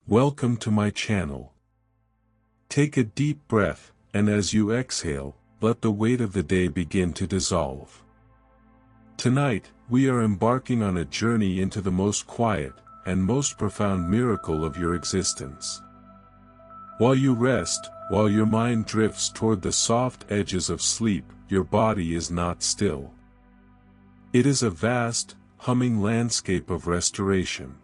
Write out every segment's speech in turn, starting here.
Welcome to my channel. Take a deep breath, and as you exhale, let the weight of the day begin to dissolve. Tonight, we are embarking on a journey into the most quiet and most profound miracle of your existence. While you rest, while your mind drifts toward the soft edges of sleep, your body is not still. It is a vast, humming landscape of restoration.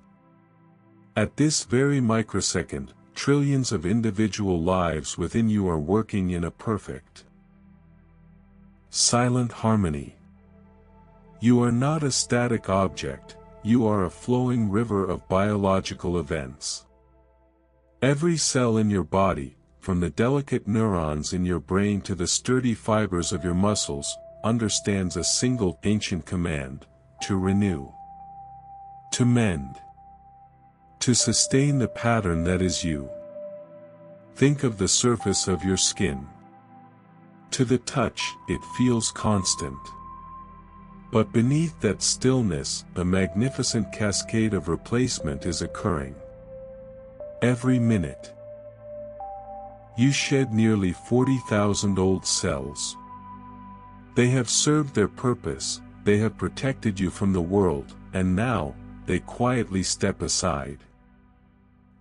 At this very microsecond, trillions of individual lives within you are working in a perfect, silent harmony. You are not a static object, you are a flowing river of biological events. Every cell in your body, from the delicate neurons in your brain to the sturdy fibers of your muscles, understands a single ancient command: to renew, to mend, to sustain the pattern that is you. Think of the surface of your skin. To the touch, it feels constant. But beneath that stillness, a magnificent cascade of replacement is occurring. Every minute, you shed nearly 40,000 old cells. They have served their purpose, they have protected you from the world, and now, they quietly step aside.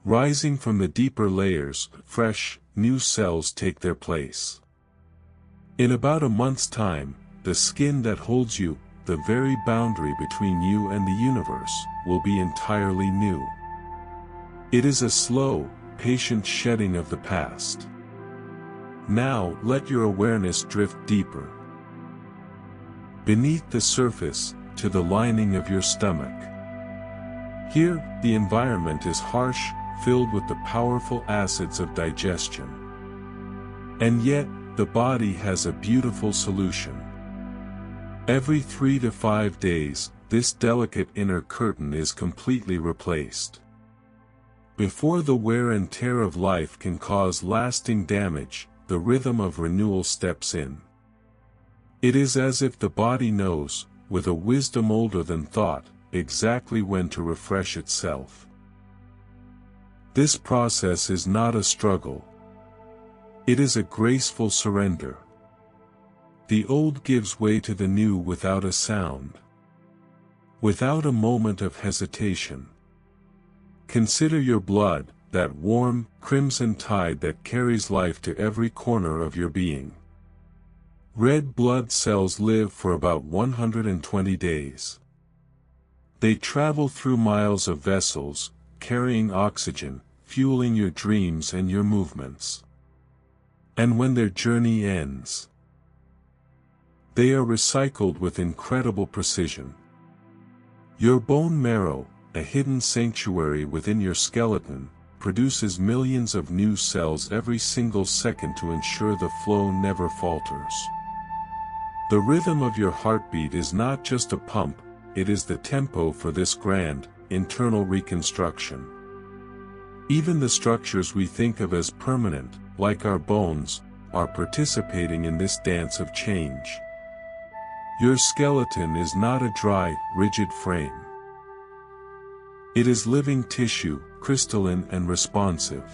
Rising from the deeper layers, fresh, new cells take their place. In about a month's time, the skin that holds you, the very boundary between you and the universe, will be entirely new. It is a slow, patient shedding of the past. Now, let your awareness drift deeper. Beneath the surface, to the lining of your stomach. Here, the environment is harsh, filled with the powerful acids of digestion. And yet, the body has a beautiful solution. Every 3 to 5 days, this delicate inner curtain is completely replaced. Before the wear and tear of life can cause lasting damage, the rhythm of renewal steps in. It is as if the body knows, with a wisdom older than thought, exactly when to refresh itself. This process is not a struggle. It is a graceful surrender. The old gives way to the new without a sound. Without a moment of hesitation. Consider your blood, that warm, crimson tide that carries life to every corner of your being. Red blood cells live for about 120 days. They travel through miles of vessels, carrying oxygen, fueling your dreams and your movements. And when their journey ends, they are recycled with incredible precision. Your bone marrow, a hidden sanctuary within your skeleton, produces millions of new cells every single second to ensure the flow never falters. The rhythm of your heartbeat is not just a pump, it is the tempo for this grand, internal reconstruction. Even the structures we think of as permanent, like our bones, are participating in this dance of change. Your skeleton is not a dry, rigid frame. It is living tissue, crystalline and responsive.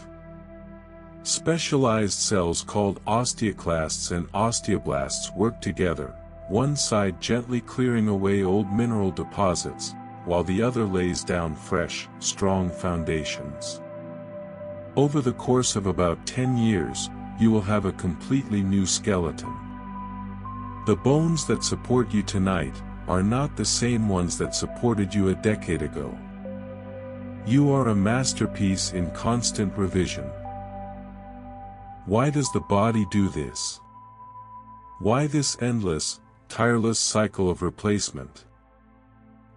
Specialized cells called osteoclasts and osteoblasts work together, one side gently clearing away old mineral deposits, while the other lays down fresh, strong foundations. Over the course of about 10 years, you will have a completely new skeleton. The bones that support you tonight are not the same ones that supported you a decade ago. You are a masterpiece in constant revision. Why does the body do this? Why this endless, tireless cycle of replacement?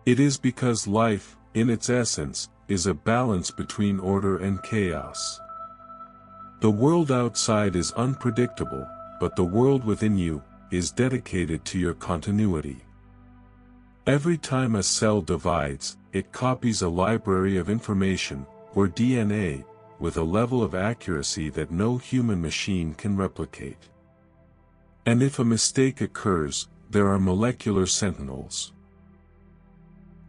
It is because life, in its essence, is a balance between order and chaos. The world outside is unpredictable, but the world within you is dedicated to your continuity. Every time a cell divides, it copies a library of information, or DNA, with a level of accuracy that no human machine can replicate. And if a mistake occurs, there are molecular sentinels.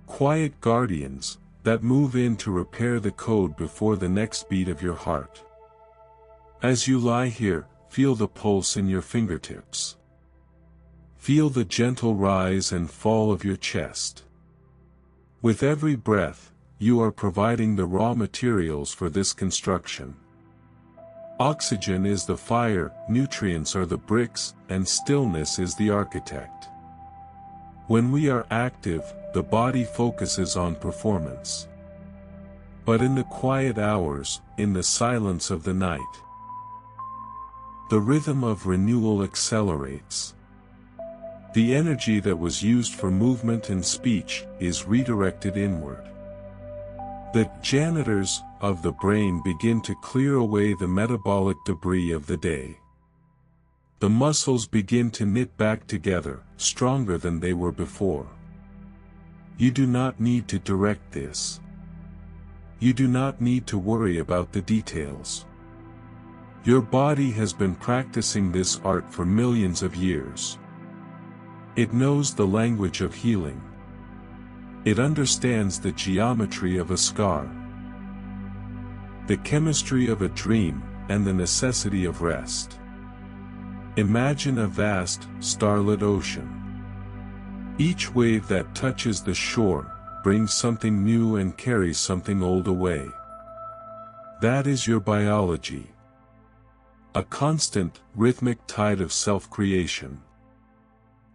Quiet guardians, that move in to repair the code before the next beat of your heart. As you lie here, feel the pulse in your fingertips. Feel the gentle rise and fall of your chest. With every breath, you are providing the raw materials for this construction. Oxygen is the fire, nutrients are the bricks, and stillness is the architect. When we are active, the body focuses on performance. But in the quiet hours, in the silence of the night, the rhythm of renewal accelerates. The energy that was used for movement and speech is redirected inward. The janitors of the brain begin to clear away the metabolic debris of the day. The muscles begin to knit back together, stronger than they were before. You do not need to direct this. You do not need to worry about the details. Your body has been practicing this art for millions of years. It knows the language of healing. It understands the geometry of a scar, the chemistry of a dream, and the necessity of rest. Imagine a vast, starlit ocean. Each wave that touches the shore brings something new and carries something old away. That is your biology. A constant, rhythmic tide of self-creation.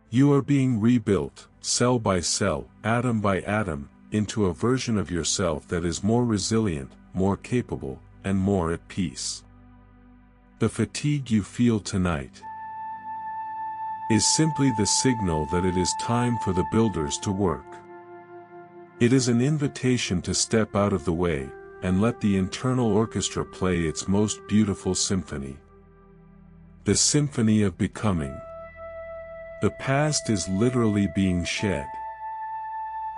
You are being rebuilt, cell by cell, atom by atom, into a version of yourself that is more resilient, more capable, and more at peace. The fatigue you feel tonight is simply the signal that it is time for the builders to work. It is an invitation to step out of the way, and let the internal orchestra play its most beautiful symphony. The symphony of becoming. The past is literally being shed.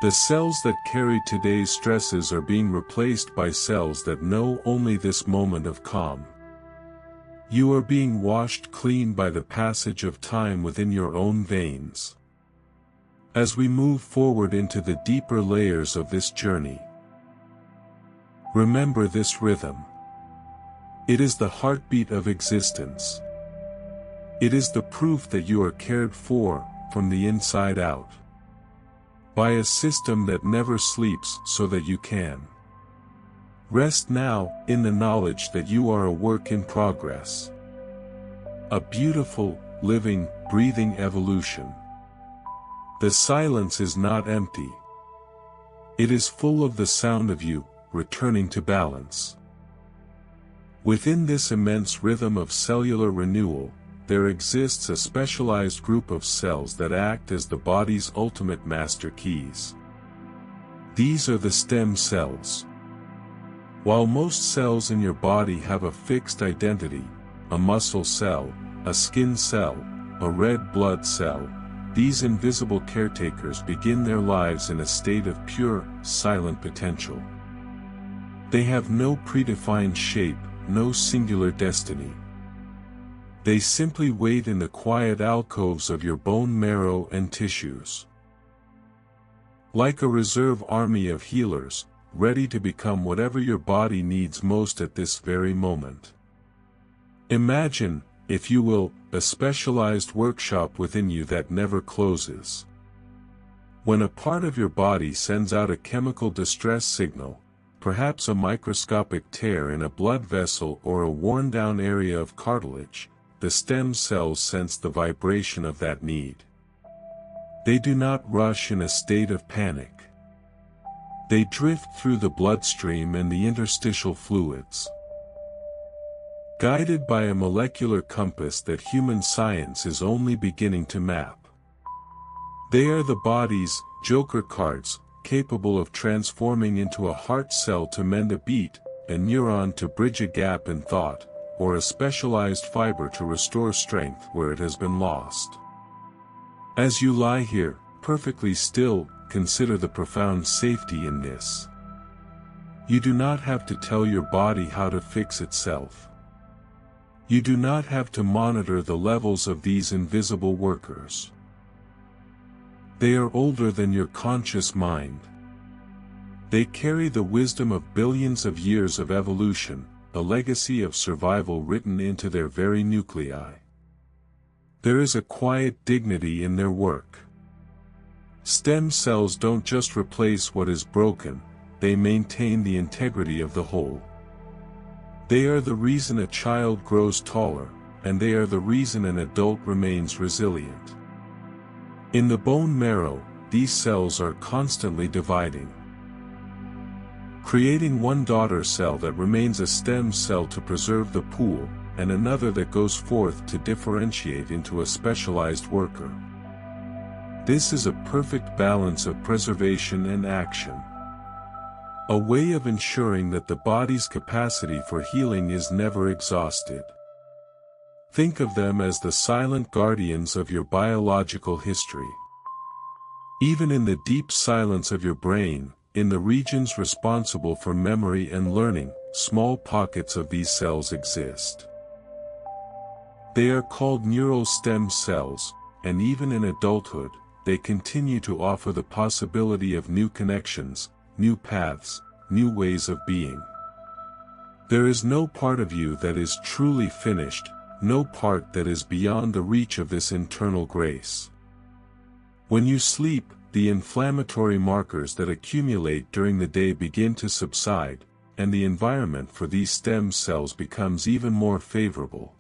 The cells that carry today's stresses are being replaced by cells that know only this moment of calm. You are being washed clean by the passage of time within your own veins. As we move forward into the deeper layers of this journey, remember this rhythm. It is the heartbeat of existence. It is the proof that you are cared for, from the inside out, by a system that never sleeps so that you can rest now, in the knowledge that you are a work in progress. A beautiful, living, breathing evolution. The silence is not empty. It is full of the sound of you, returning to balance. Within this immense rhythm of cellular renewal, there exists a specialized group of cells that act as the body's ultimate master keys. These are the stem cells. While most cells in your body have a fixed identity, a muscle cell, a skin cell, a red blood cell, these invisible caretakers begin their lives in a state of pure, silent potential. They have no predefined shape, no singular destiny. They simply wait in the quiet alcoves of your bone marrow and tissues. Like a reserve army of healers, ready to become whatever your body needs most at this very moment. Imagine, if you will, a specialized workshop within you that never closes. When a part of your body sends out a chemical distress signal, perhaps a microscopic tear in a blood vessel or a worn-down area of cartilage, the stem cells sense the vibration of that need. They do not rush in a state of panic. They drift through the bloodstream and the interstitial fluids, guided by a molecular compass that human science is only beginning to map. They are the body's joker cards, capable of transforming into a heart cell to mend a beat, a neuron to bridge a gap in thought, or a specialized fiber to restore strength where it has been lost. As you lie here, perfectly still, consider the profound safety in this. You do not have to tell your body how to fix itself. You do not have to monitor the levels of these invisible workers. They are older than your conscious mind. They carry the wisdom of billions of years of evolution, a legacy of survival written into their very nuclei. There is a quiet dignity in their work. Stem cells don't just replace what is broken, they maintain the integrity of the whole. They are the reason a child grows taller, and they are the reason an adult remains resilient. In the bone marrow, these cells are constantly dividing, creating one daughter cell that remains a stem cell to preserve the pool, and another that goes forth to differentiate into a specialized worker. This is a perfect balance of preservation and action. A way of ensuring that the body's capacity for healing is never exhausted. Think of them as the silent guardians of your biological history. Even in the deep silence of your brain, in the regions responsible for memory and learning, small pockets of these cells exist. They are called neural stem cells, and even in adulthood, they continue to offer the possibility of new connections, new paths, new ways of being. There is no part of you that is truly finished, no part that is beyond the reach of this internal grace. When you sleep, the inflammatory markers that accumulate during the day begin to subside, and the environment for these stem cells becomes even more favorable.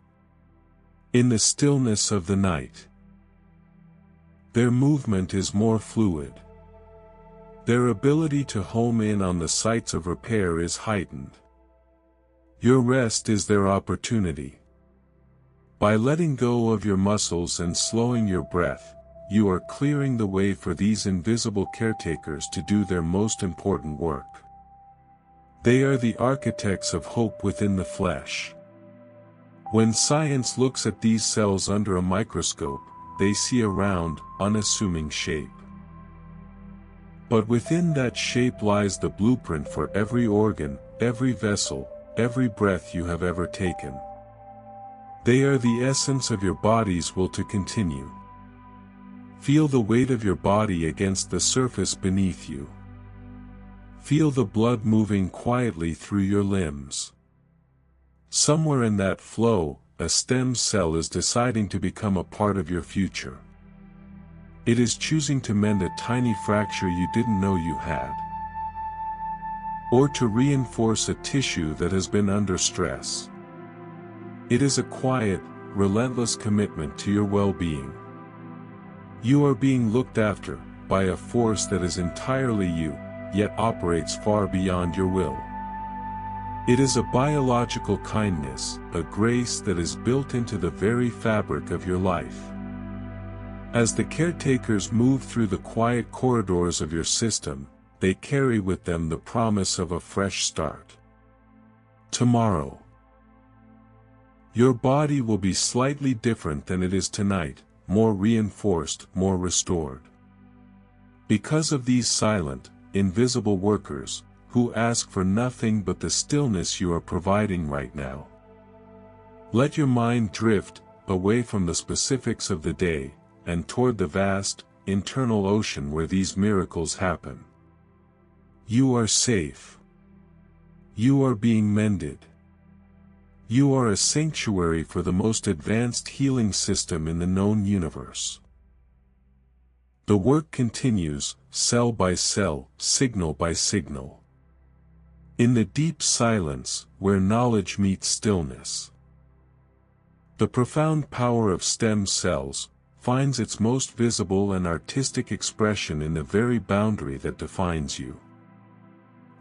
In the stillness of the night, their movement is more fluid. Their ability to home in on the sites of repair is heightened. Your rest is their opportunity. By letting go of your muscles and slowing your breath, you are clearing the way for these invisible caretakers to do their most important work. They are the architects of hope within the flesh. When science looks at these cells under a microscope, they see a round, unassuming shape. But within that shape lies the blueprint for every organ, every vessel, every breath you have ever taken. They are the essence of your body's will to continue. Feel the weight of your body against the surface beneath you. Feel the blood moving quietly through your limbs. Somewhere in that flow, a stem cell is deciding to become a part of your future. It is choosing to mend a tiny fracture you didn't know you had, or to reinforce a tissue that has been under stress. It is a quiet, relentless commitment to your well-being. You are being looked after by a force that is entirely you, yet operates far beyond your will. It is a biological kindness, a grace that is built into the very fabric of your life. As the caretakers move through the quiet corridors of your system, they carry with them the promise of a fresh start. Tomorrow, your body will be slightly different than it is tonight, more reinforced, more restored. Because of these silent, invisible workers, who ask for nothing but the stillness you are providing right now. Let your mind drift away from the specifics of the day, and toward the vast, internal ocean where these miracles happen. You are safe. You are being mended. You are a sanctuary for the most advanced healing system in the known universe. The work continues, cell by cell, signal by signal. In the deep silence, where knowledge meets stillness. The profound power of stem cells finds its most visible and artistic expression in the very boundary that defines you.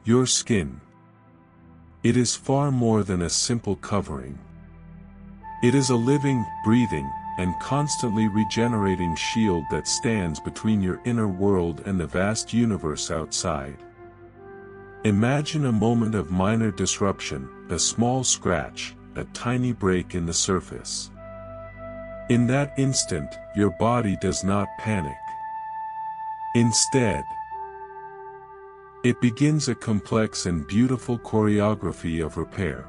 Your skin. It is far more than a simple covering. It is a living, breathing, and constantly regenerating shield that stands between your inner world and the vast universe outside. Imagine a moment of minor disruption, a small scratch, a tiny break in the surface. In that instant, your body does not panic. Instead, it begins a complex and beautiful choreography of repair.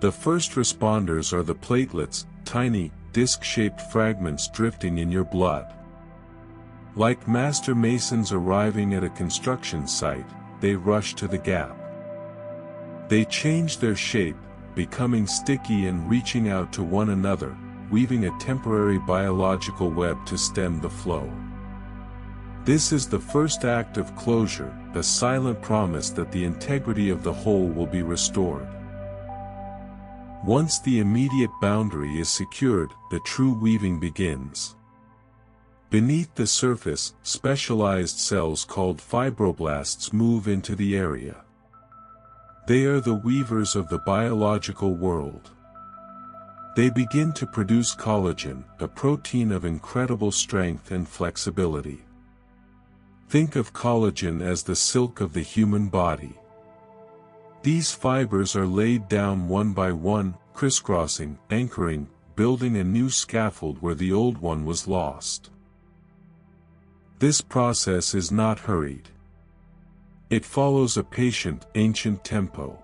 The first responders are the platelets, tiny, disc-shaped fragments drifting in your blood. Like master masons arriving at a construction site, they rush to the gap. They change their shape, becoming sticky and reaching out to one another, weaving a temporary biological web to stem the flow. This is the first act of closure, the silent promise that the integrity of the whole will be restored. Once the immediate boundary is secured, the true weaving begins. Beneath the surface, specialized cells called fibroblasts move into the area. They are the weavers of the biological world. They begin to produce collagen, a protein of incredible strength and flexibility. Think of collagen as the silk of the human body. These fibers are laid down one by one, crisscrossing, anchoring, building a new scaffold where the old one was lost. This process is not hurried. It follows a patient, ancient tempo.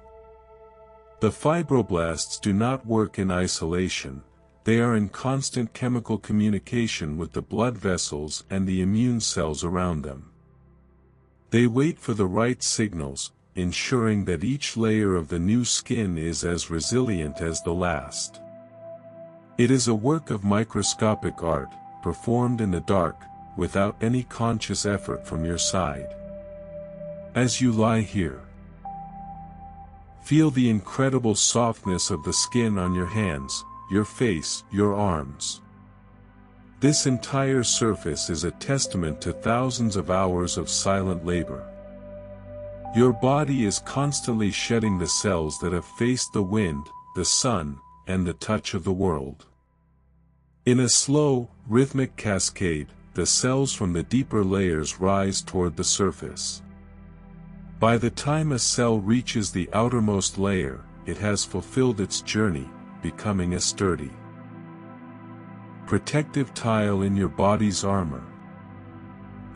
The fibroblasts do not work in isolation. They are in constant chemical communication with the blood vessels and the immune cells around them. They wait for the right signals, ensuring that each layer of the new skin is as resilient as the last. It is a work of microscopic art, performed in the dark, without any conscious effort from your side. As you lie here, feel the incredible softness of the skin on your hands, your face, your arms. This entire surface is a testament to thousands of hours of silent labor. Your body is constantly shedding the cells that have faced the wind, the sun, and the touch of the world. In a slow, rhythmic cascade, the cells from the deeper layers rise toward the surface. By the time a cell reaches the outermost layer, it has fulfilled its journey, becoming a sturdy, protective tile in your body's armor.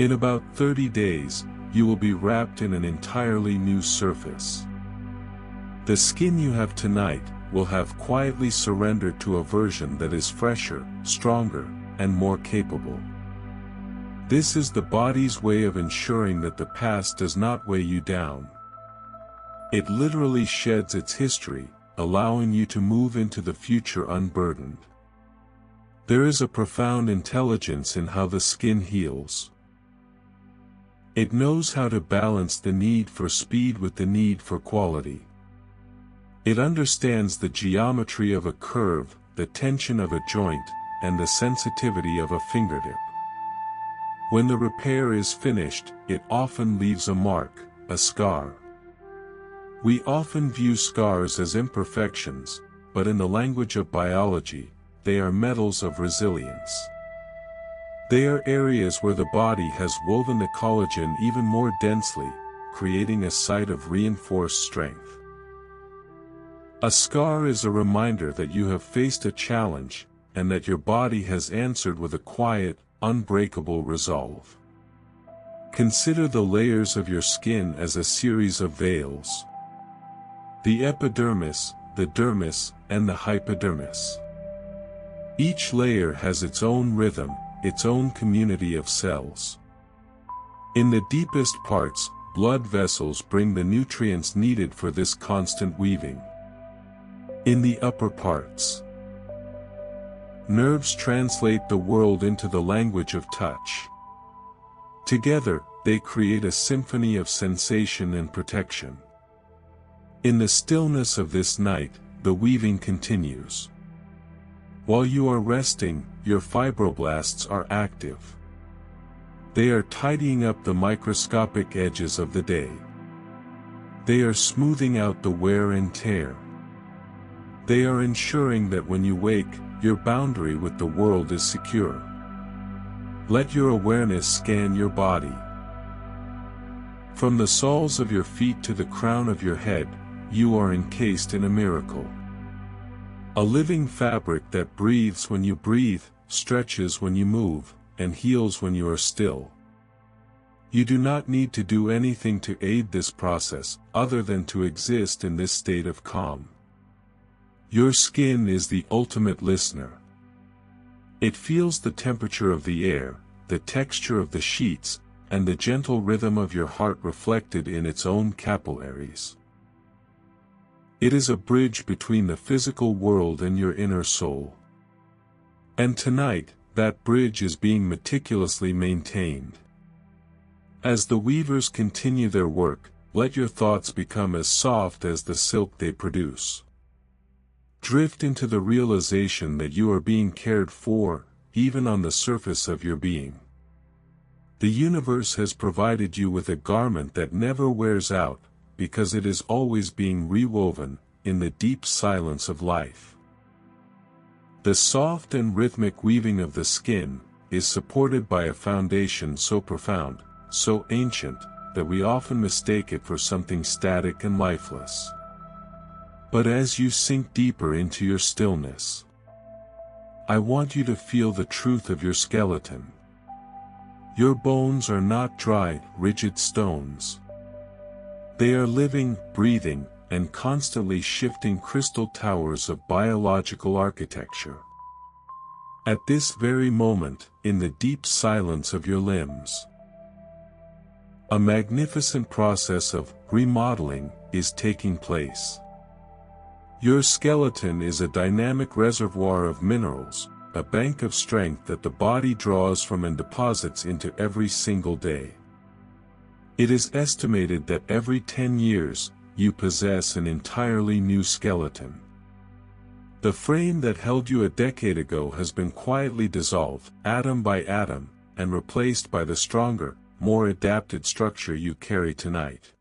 In about 30 days, you will be wrapped in an entirely new surface. The skin you have tonight will have quietly surrendered to a version that is fresher, stronger, and more capable. This is the body's way of ensuring that the past does not weigh you down. It literally sheds its history, allowing you to move into the future unburdened. There is a profound intelligence in how the skin heals. It knows how to balance the need for speed with the need for quality. It understands the geometry of a curve, the tension of a joint, and the sensitivity of a fingertip. When the repair is finished, it often leaves a mark, a scar. We often view scars as imperfections, but in the language of biology, they are metals of resilience. They are areas where the body has woven the collagen even more densely, creating a site of reinforced strength. A scar is a reminder that you have faced a challenge, and that your body has answered with a quiet, unbreakable resolve. Consider the layers of your skin as a series of veils. The epidermis, the dermis, and the hypodermis. Each layer has its own rhythm, its own community of cells. In the deepest parts, blood vessels bring the nutrients needed for this constant weaving. In the upper parts, nerves translate the world into the language of touch. Together, they create a symphony of sensation and protection. In the stillness of this night, the weaving continues. While you are resting, your fibroblasts are active. They are tidying up the microscopic edges of the day. They are smoothing out the wear and tear. They are ensuring that when you wake, your boundary with the world is secure. Let your awareness scan your body. From the soles of your feet to the crown of your head, you are encased in a miracle. A living fabric that breathes when you breathe, stretches when you move, and heals when you are still. You do not need to do anything to aid this process, other than to exist in this state of calm. Your skin is the ultimate listener. It feels the temperature of the air, the texture of the sheets, and the gentle rhythm of your heart reflected in its own capillaries. It is a bridge between the physical world and your inner soul. And tonight, that bridge is being meticulously maintained. As the weavers continue their work, let your thoughts become as soft as the silk they produce. Drift into the realization that you are being cared for, even on the surface of your being. The universe has provided you with a garment that never wears out, because it is always being rewoven, in the deep silence of life. The soft and rhythmic weaving of the skin is supported by a foundation so profound, so ancient, that we often mistake it for something static and lifeless. But as you sink deeper into your stillness, I want you to feel the truth of your skeleton. Your bones are not dry, rigid stones. They are living, breathing, and constantly shifting crystal towers of biological architecture. At this very moment, in the deep silence of your limbs, a magnificent process of remodeling is taking place. Your skeleton is a dynamic reservoir of minerals, a bank of strength that the body draws from and deposits into every single day. It is estimated that every 10 years, you possess an entirely new skeleton. The frame that held you a decade ago has been quietly dissolved, atom by atom, and replaced by the stronger, more adapted structure you carry tonight.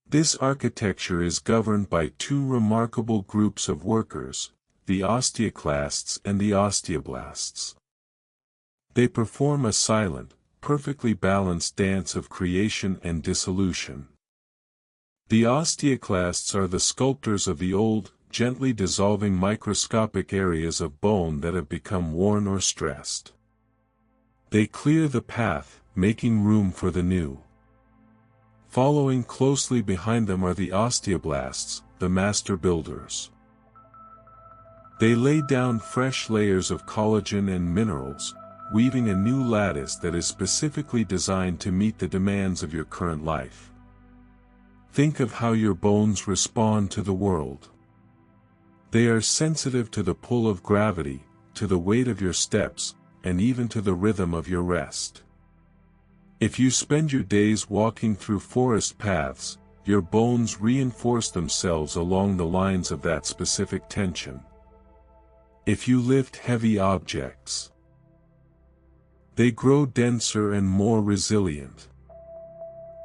This architecture is governed by two remarkable groups of workers, the osteoclasts and the osteoblasts. They perform a silent, perfectly balanced dance of creation and dissolution. The osteoclasts are the sculptors of the old, gently dissolving microscopic areas of bone that have become worn or stressed. They clear the path, making room for the new. Following closely behind them are the osteoblasts, the master builders. They lay down fresh layers of collagen and minerals, weaving a new lattice that is specifically designed to meet the demands of your current life. Think of how your bones respond to the world. They are sensitive to the pull of gravity, to the weight of your steps, and even to the rhythm of your rest. If you spend your days walking through forest paths, your bones reinforce themselves along the lines of that specific tension. If you lift heavy objects, they grow denser and more resilient.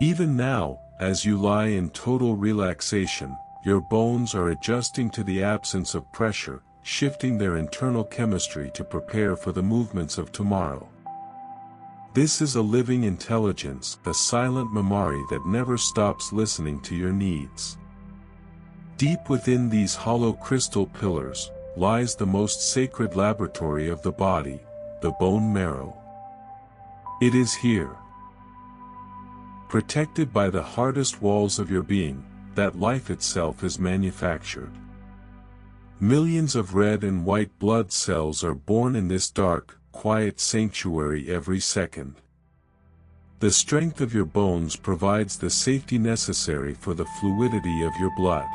Even now, as you lie in total relaxation, your bones are adjusting to the absence of pressure, shifting their internal chemistry to prepare for the movements of tomorrow. This is a living intelligence, a silent memory that never stops listening to your needs. Deep within these hollow crystal pillars, lies the most sacred laboratory of the body, the bone marrow. It is here, protected by the hardest walls of your being, that life itself is manufactured. Millions of red and white blood cells are born in this dark, quiet sanctuary every second. The strength of your bones provides the safety necessary for the fluidity of your blood.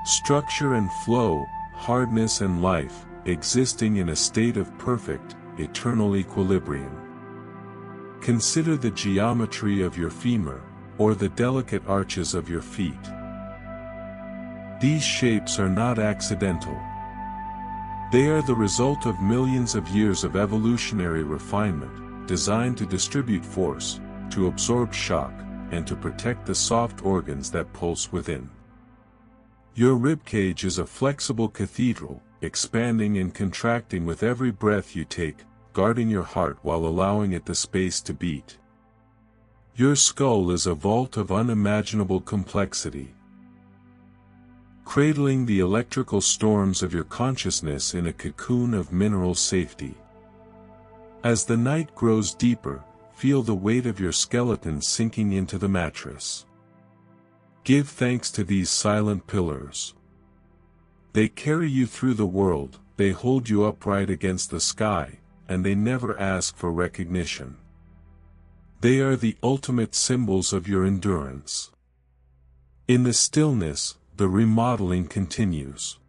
Structure and flow, hardness and life, existing in a state of perfect, eternal equilibrium. Consider the geometry of your femur, or the delicate arches of your feet. These shapes are not accidental. They are the result of millions of years of evolutionary refinement, designed to distribute force, to absorb shock, and to protect the soft organs that pulse within. Your ribcage is a flexible cathedral, expanding and contracting with every breath you take, guarding your heart while allowing it the space to beat. Your skull is a vault of unimaginable complexity, cradling the electrical storms of your consciousness in a cocoon of mineral safety. As the night grows deeper, feel the weight of your skeleton sinking into the mattress. Give thanks to these silent pillars. They carry you through the world, they hold you upright against the sky, and they never ask for recognition. They are the ultimate symbols of your endurance. In the stillness, the remodeling continues.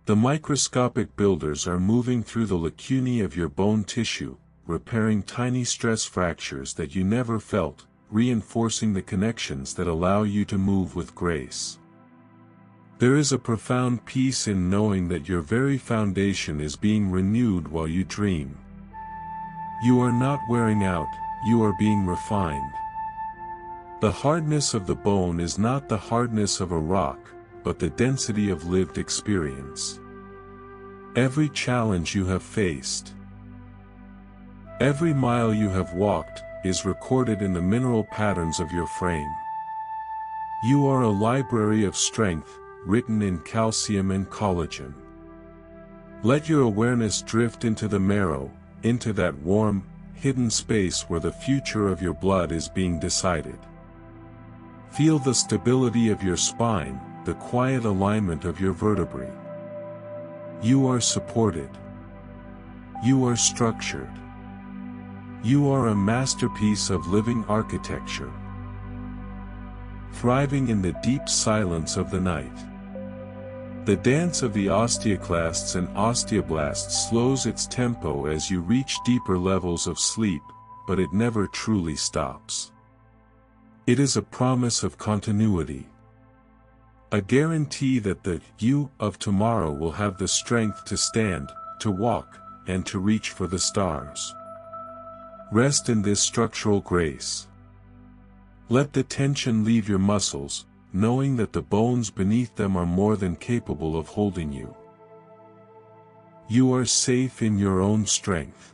The microscopic builders are moving through the lacunae of your bone tissue, repairing tiny stress fractures that you never felt, reinforcing the connections that allow you to move with grace. There is a profound peace in knowing that your very foundation is being renewed while you dream. You are not wearing out, you are being refined. The hardness of the bone is not the hardness of a rock, but the density of lived experience. Every challenge you have faced, every mile you have walked, is recorded in the mineral patterns of your frame. You are a library of strength, written in calcium and collagen. Let your awareness drift into the marrow, into that warm, hidden space where the future of your blood is being decided. Feel the stability of your spine, the quiet alignment of your vertebrae. You are supported. You are structured. You are a masterpiece of living architecture, thriving in the deep silence of the night. The dance of the osteoclasts and osteoblasts slows its tempo as you reach deeper levels of sleep, but it never truly stops. It is a promise of continuity. A guarantee that the you of tomorrow will have the strength to stand, to walk, and to reach for the stars. Rest in this structural grace. Let the tension leave your muscles, knowing that the bones beneath them are more than capable of holding you. You are safe in your own strength.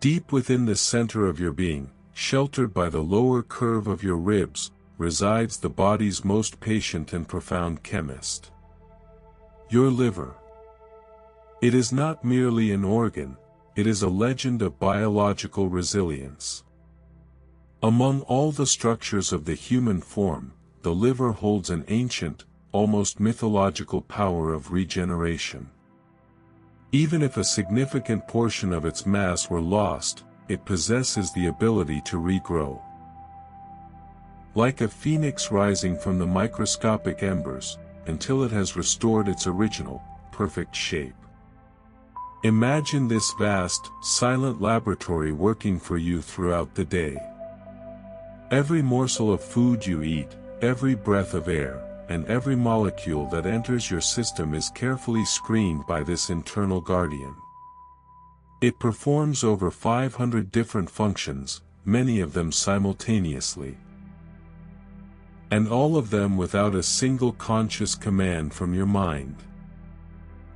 Deep within the center of your being, sheltered by the lower curve of your ribs, resides the body's most patient and profound chemist. Your liver. It is not merely an organ, it is a legend of biological resilience. Among all the structures of the human form, the liver holds an ancient, almost mythological power of regeneration. Even if a significant portion of its mass were lost, it possesses the ability to regrow. Like a phoenix rising from the microscopic embers, until it has restored its original, perfect shape. Imagine this vast, silent laboratory working for you throughout the day. Every morsel of food you eat, every breath of air, and every molecule that enters your system is carefully screened by this internal guardian. It performs over 500 different functions, many of them simultaneously. And all of them without a single conscious command from your mind.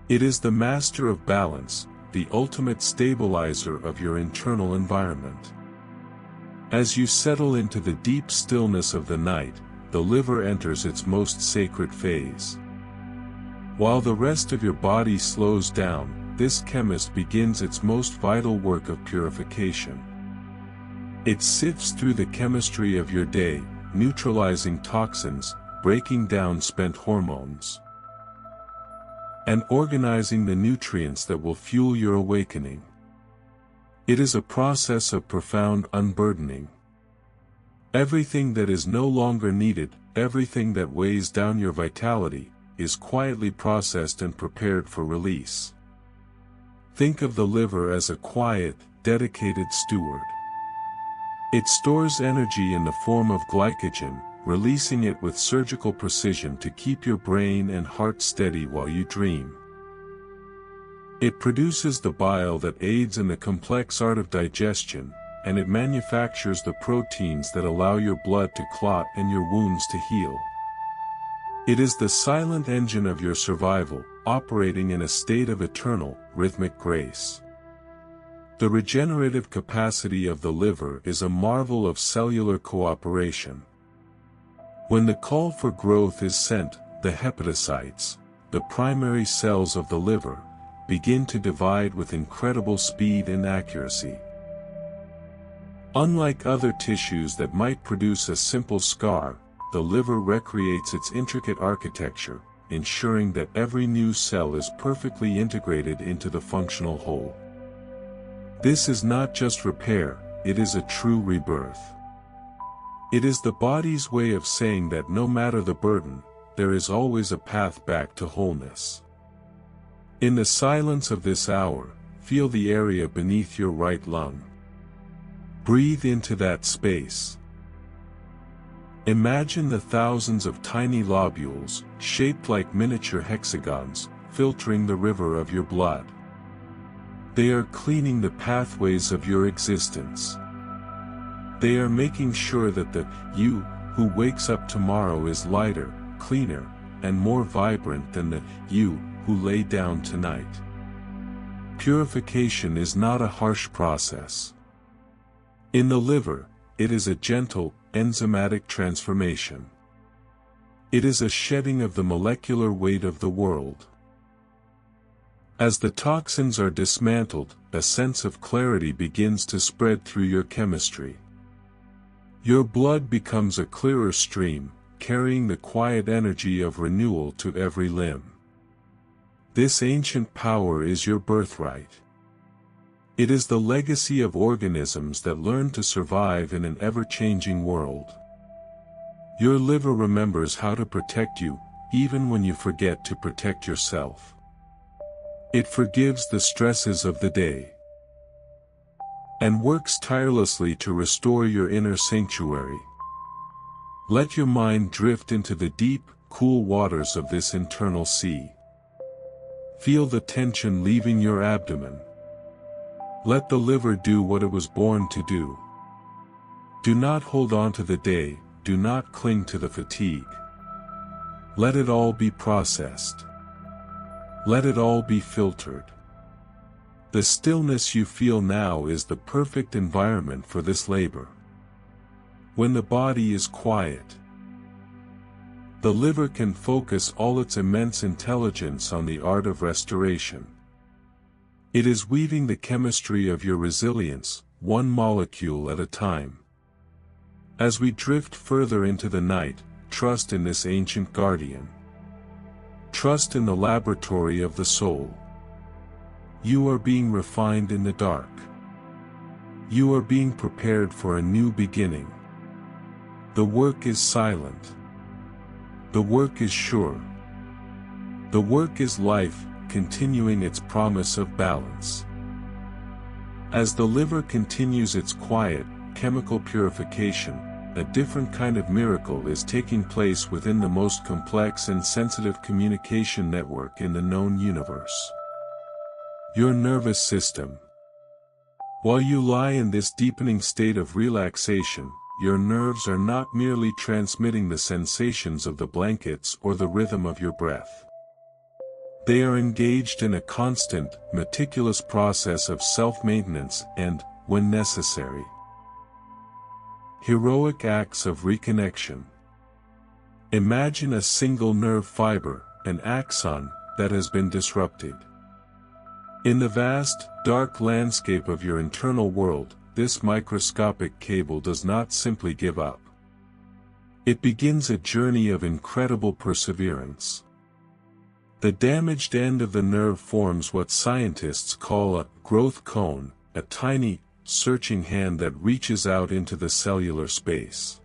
It is the master of balance, the ultimate stabilizer of your internal environment. As you settle into the deep stillness of the night, the liver enters its most sacred phase. While the rest of your body slows down, this chemist begins its most vital work of purification. It sifts through the chemistry of your day, neutralizing toxins, breaking down spent hormones, and organizing the nutrients that will fuel your awakening. It is a process of profound unburdening. Everything that is no longer needed, everything that weighs down your vitality, is quietly processed and prepared for release. Think of the liver as a quiet, dedicated steward. It stores energy in the form of glycogen, releasing it with surgical precision to keep your brain and heart steady while you dream. It produces the bile that aids in the complex art of digestion, and it manufactures the proteins that allow your blood to clot and your wounds to heal. It is the silent engine of your survival, operating in a state of eternal, rhythmic grace. The regenerative capacity of the liver is a marvel of cellular cooperation. When the call for growth is sent, the hepatocytes, the primary cells of the liver, begin to divide with incredible speed and accuracy. Unlike other tissues that might produce a simple scar, the liver recreates its intricate architecture, ensuring that every new cell is perfectly integrated into the functional whole. This is not just repair, it is a true rebirth. It is the body's way of saying that no matter the burden, there is always a path back to wholeness. In the silence of this hour, feel the area beneath your right lung. Breathe into that space. Imagine the thousands of tiny lobules, shaped like miniature hexagons, filtering the river of your blood. They are cleaning the pathways of your existence. They are making sure that the you who wakes up tomorrow is lighter, cleaner, and more vibrant than the you who lay down tonight. Purification is not a harsh process. In the liver, it is a gentle, enzymatic transformation. It is a shedding of the molecular weight of the world. As the toxins are dismantled, a sense of clarity begins to spread through your chemistry. Your blood becomes a clearer stream, carrying the quiet energy of renewal to every limb. This ancient power is your birthright. It is the legacy of organisms that learn to survive in an ever-changing world. Your liver remembers how to protect you, even when you forget to protect yourself. It forgives the stresses of the day and works tirelessly to restore your inner sanctuary. Let your mind drift into the deep, cool waters of this internal sea. Feel the tension leaving your abdomen. Let the liver do what it was born to do. Do not hold on to the day, do not cling to the fatigue. Let it all be processed. Let it all be filtered. The stillness you feel now is the perfect environment for this labor. When the body is quiet, the liver can focus all its immense intelligence on the art of restoration. It is weaving the chemistry of your resilience, one molecule at a time. As we drift further into the night, trust in this ancient guardian. Trust in the laboratory of the soul. You are being refined in the dark. You are being prepared for a new beginning. The work is silent. The work is sure. The work is life, continuing its promise of balance. As the liver continues its quiet, chemical purification, a different kind of miracle is taking place within the most complex and sensitive communication network in the known universe. Your nervous system. While you lie in this deepening state of relaxation, your nerves are not merely transmitting the sensations of the blankets or the rhythm of your breath. They are engaged in a constant, meticulous process of self-maintenance and, when necessary, heroic acts of reconnection. Imagine a single nerve fiber, an axon, that has been disrupted. In the vast, dark landscape of your internal world, this microscopic cable does not simply give up. It begins a journey of incredible perseverance. The damaged end of the nerve forms what scientists call a growth cone, a tiny, searching hand that reaches out into the cellular space.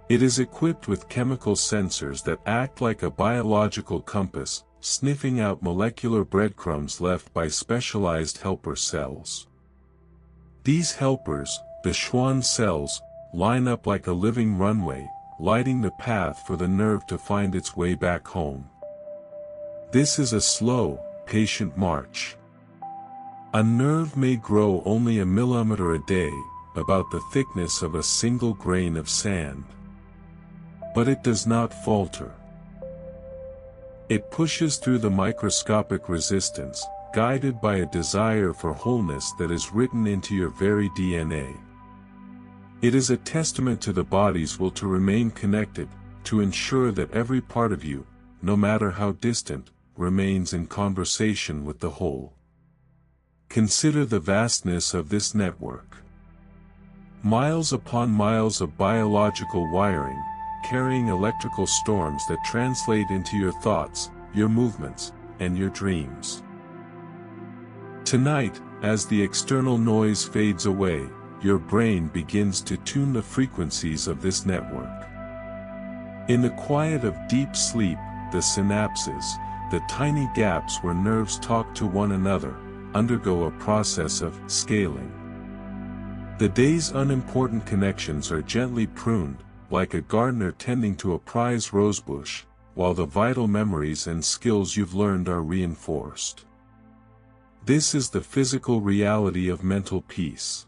It is equipped with chemical sensors that act like a biological compass, sniffing out molecular breadcrumbs left by specialized helper cells. These helpers, the Schwann cells, line up like a living runway, lighting the path for the nerve to find its way back home. This is a slow, patient march. A nerve may grow only a millimeter a day, about the thickness of a single grain of sand. But it does not falter. It pushes through the microscopic resistance, guided by a desire for wholeness that is written into your very DNA. It is a testament to the body's will to remain connected, to ensure that every part of you, no matter how distant, remains in conversation with the whole. Consider the vastness of this network. Miles upon miles of biological wiring, carrying electrical storms that translate into your thoughts, your movements, and your dreams. Tonight, As the external noise fades away, your brain begins to tune the frequencies of this network. In the quiet of deep sleep, the synapses, the tiny gaps where nerves talk to one another, undergo a process of scaling. The day's unimportant connections are gently pruned, like a gardener tending to a prize rosebush, while the vital memories and skills you've learned are reinforced. This is the physical reality of mental peace.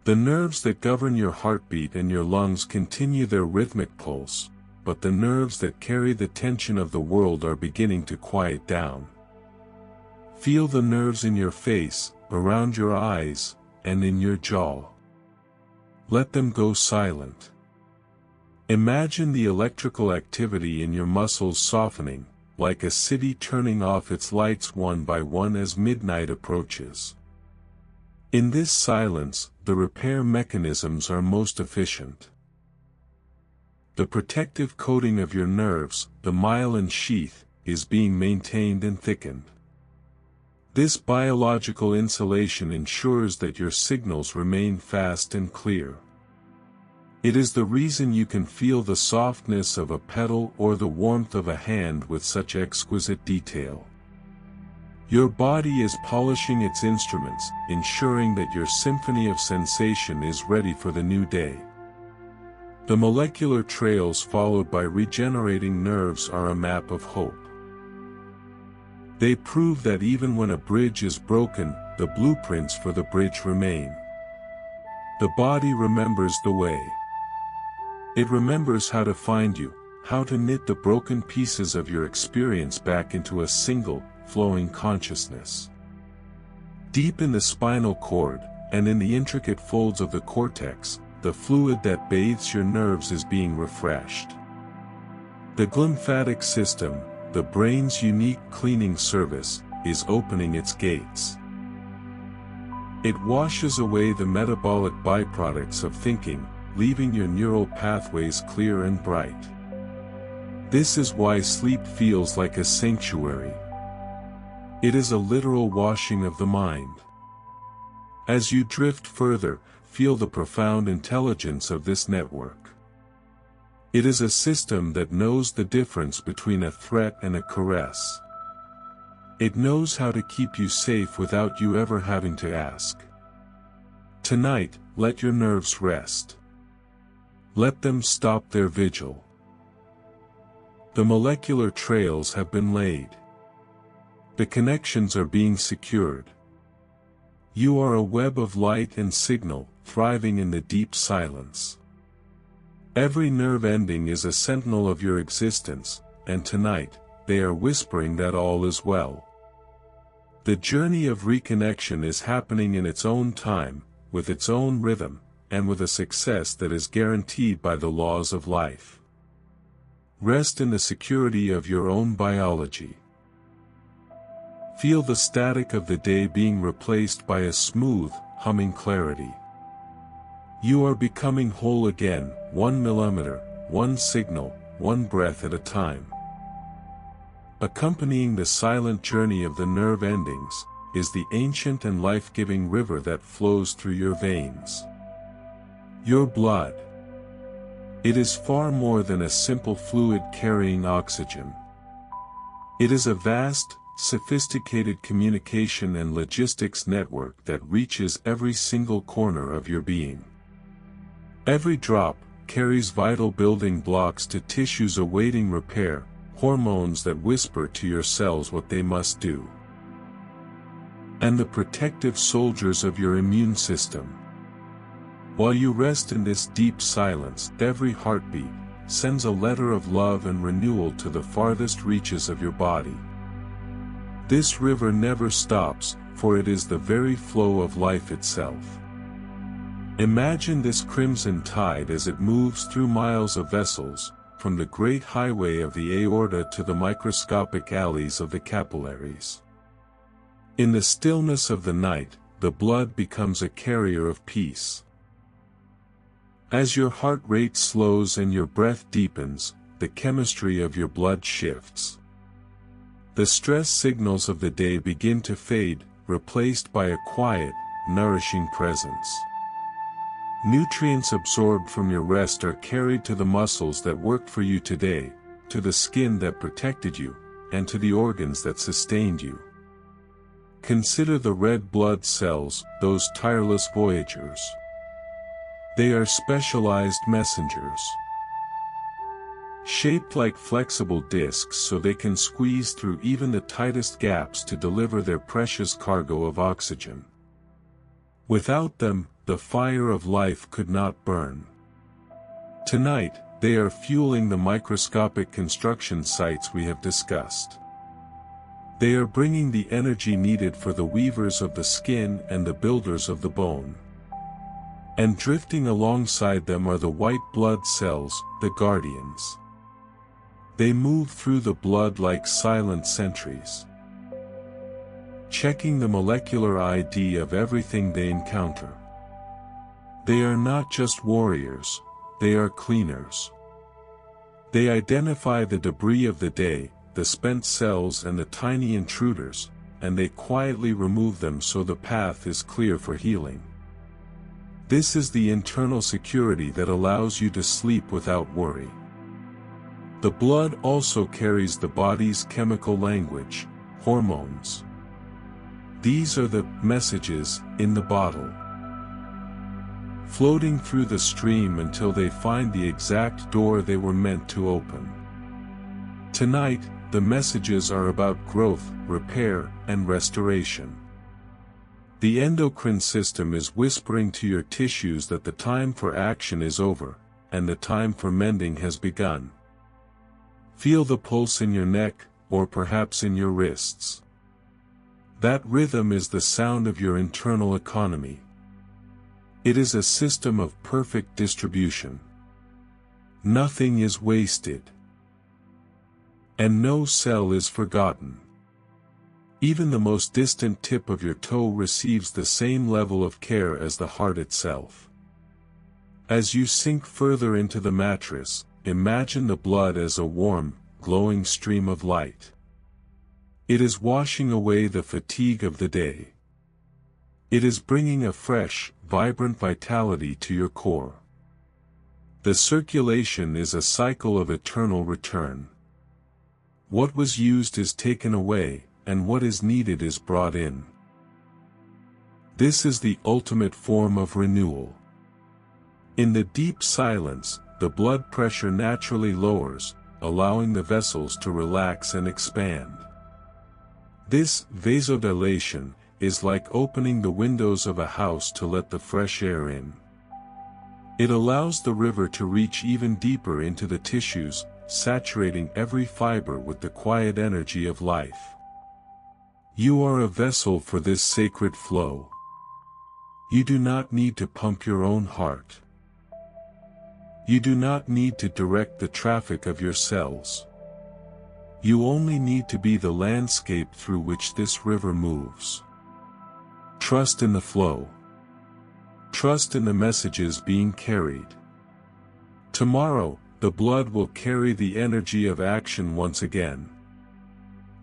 The nerves that govern your heartbeat and your lungs continue their rhythmic pulse, but the nerves that carry the tension of the world are beginning to quiet down. Feel the nerves in your face, around your eyes, and in your jaw. Let them go silent. Imagine the electrical activity in your muscles softening, like a city turning off its lights one by one as midnight approaches. In this silence, the repair mechanisms are most efficient. The protective coating of your nerves, the myelin sheath, is being maintained and thickened. This biological insulation ensures that your signals remain fast and clear. It is the reason you can feel the softness of a pedal or the warmth of a hand with such exquisite detail. Your body is polishing its instruments, ensuring that your symphony of sensation is ready for the new day. The molecular trails followed by regenerating nerves are a map of hope. They prove that even when a bridge is broken, the blueprints for the bridge remain. The body remembers the way. It remembers how to find you, how to knit the broken pieces of your experience back into a single, flowing consciousness. Deep in the spinal cord, and in the intricate folds of the cortex, the fluid that bathes your nerves is being refreshed. The glymphatic system, the brain's unique cleaning service, is opening its gates. It washes away the metabolic byproducts of thinking, leaving your neural pathways clear and bright. This is why sleep feels like a sanctuary. It is a literal washing of the mind. As you drift further, feel the profound intelligence of this network. It is a system that knows the difference between a threat and a caress. It knows how to keep you safe without you ever having to ask. Tonight, let your nerves rest. Let them stop their vigil. The molecular trails have been laid. The connections are being secured. You are a web of light and signal, thriving in the deep silence. Every nerve ending is a sentinel of your existence, and tonight, they are whispering that all is well. The journey of reconnection is happening in its own time, with its own rhythm, and with a success that is guaranteed by the laws of life. Rest in the security of your own biology. Feel the static of the day being replaced by a smooth, humming clarity. You are becoming whole again, 1 millimeter, one signal, one breath at a time. Accompanying the silent journey of the nerve endings, is the ancient and life-giving river that flows through your veins. Your blood. It is far more than a simple fluid carrying oxygen. It is a vast, sophisticated communication and logistics network that reaches every single corner of your being. Every drop carries vital building blocks to tissues awaiting repair, hormones that whisper to your cells what they must do, and the protective soldiers of your immune system. While you rest in this deep silence, every heartbeat sends a letter of love and renewal to the farthest reaches of your body. This river never stops, for it is the very flow of life itself. Imagine this crimson tide as it moves through miles of vessels, from the great highway of the aorta to the microscopic alleys of the capillaries. In the stillness of the night, the blood becomes a carrier of peace. As your heart rate slows and your breath deepens, the chemistry of your blood shifts. The stress signals of the day begin to fade, replaced by a quiet, nourishing presence. Nutrients absorbed from your rest are carried to the muscles that worked for you today, to the skin that protected you, and to the organs that sustained you. Consider the red blood cells, those tireless voyagers. They are specialized messengers. Shaped like flexible discs so they can squeeze through even the tightest gaps to deliver their precious cargo of oxygen. Without them, the fire of life could not burn. Tonight, they are fueling the microscopic construction sites we have discussed. They are bringing the energy needed for the weavers of the skin and the builders of the bone. And drifting alongside them are the white blood cells, the guardians. They move through the blood like silent sentries, checking the molecular ID of everything they encounter. They are not just warriors, they are cleaners. They identify the debris of the day, the spent cells and the tiny intruders, and they quietly remove them so the path is clear for healing. This is the internal security that allows you to sleep without worry. The blood also carries the body's chemical language, hormones. These are the messages in the bottle, floating through the stream until they find the exact door they were meant to open. Tonight, the messages are about growth, repair, and restoration. The endocrine system is whispering to your tissues that the time for action is over, and the time for mending has begun. Feel the pulse in your neck, or perhaps in your wrists. That rhythm is the sound of your internal economy. It is a system of perfect distribution. Nothing is wasted. And no cell is forgotten. Even the most distant tip of your toe receives the same level of care as the heart itself. As you sink further into the mattress, imagine the blood as a warm, glowing stream of light. It is washing away the fatigue of the day. It is bringing a fresh, vibrant vitality to your core. The circulation is a cycle of eternal return. What was used is taken away, and what is needed is brought in. This is the ultimate form of renewal. In the deep silence, the blood pressure naturally lowers, allowing the vessels to relax and expand. This vasodilation is like opening the windows of a house to let the fresh air in. It allows the river to reach even deeper into the tissues, saturating every fiber with the quiet energy of life. You are a vessel for this sacred flow. You do not need to pump your own heart. You do not need to direct the traffic of your cells. You only need to be the landscape through which this river moves. Trust in the flow. Trust in the messages being carried. Tomorrow, the blood will carry the energy of action once again.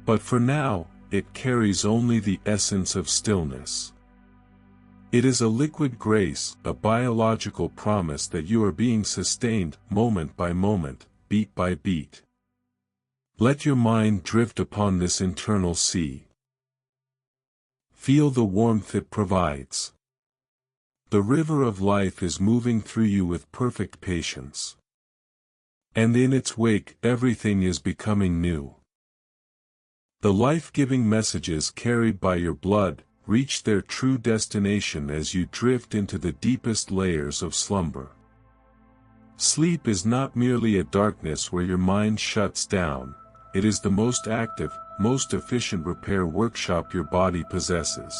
But for now, it carries only the essence of stillness. It is a liquid grace, a biological promise that you are being sustained, moment by moment, beat by beat. Let your mind drift upon this internal sea. Feel the warmth it provides. The river of life is moving through you with perfect patience. And in its wake, everything is becoming new. The life-giving messages carried by your blood reach their true destination as you drift into the deepest layers of slumber. Sleep is not merely a darkness where your mind shuts down, it is the most active, most efficient repair workshop your body possesses.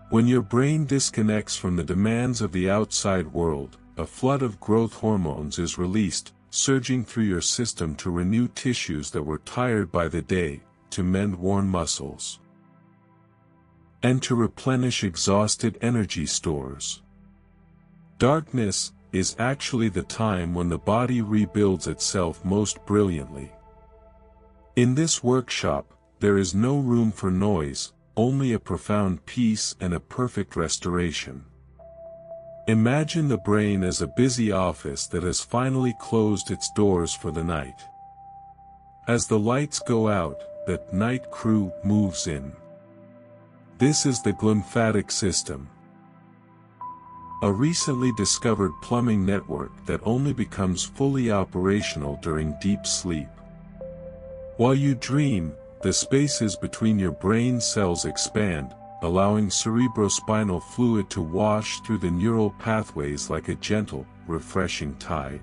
When your brain disconnects from the demands of the outside world, a flood of growth hormones is released, surging through your system to renew tissues that were tired by the day, to mend worn muscles, and to replenish exhausted energy stores. Darkness is actually the time when the body rebuilds itself most brilliantly. In this workshop, there is no room for noise, only a profound peace and a perfect restoration. Imagine the brain as a busy office that has finally closed its doors for the night. As the lights go out, the night crew moves in. This is the glymphatic system, a recently discovered plumbing network that only becomes fully operational during deep sleep. While you dream, the spaces between your brain cells expand, allowing cerebrospinal fluid to wash through the neural pathways like a gentle, refreshing tide.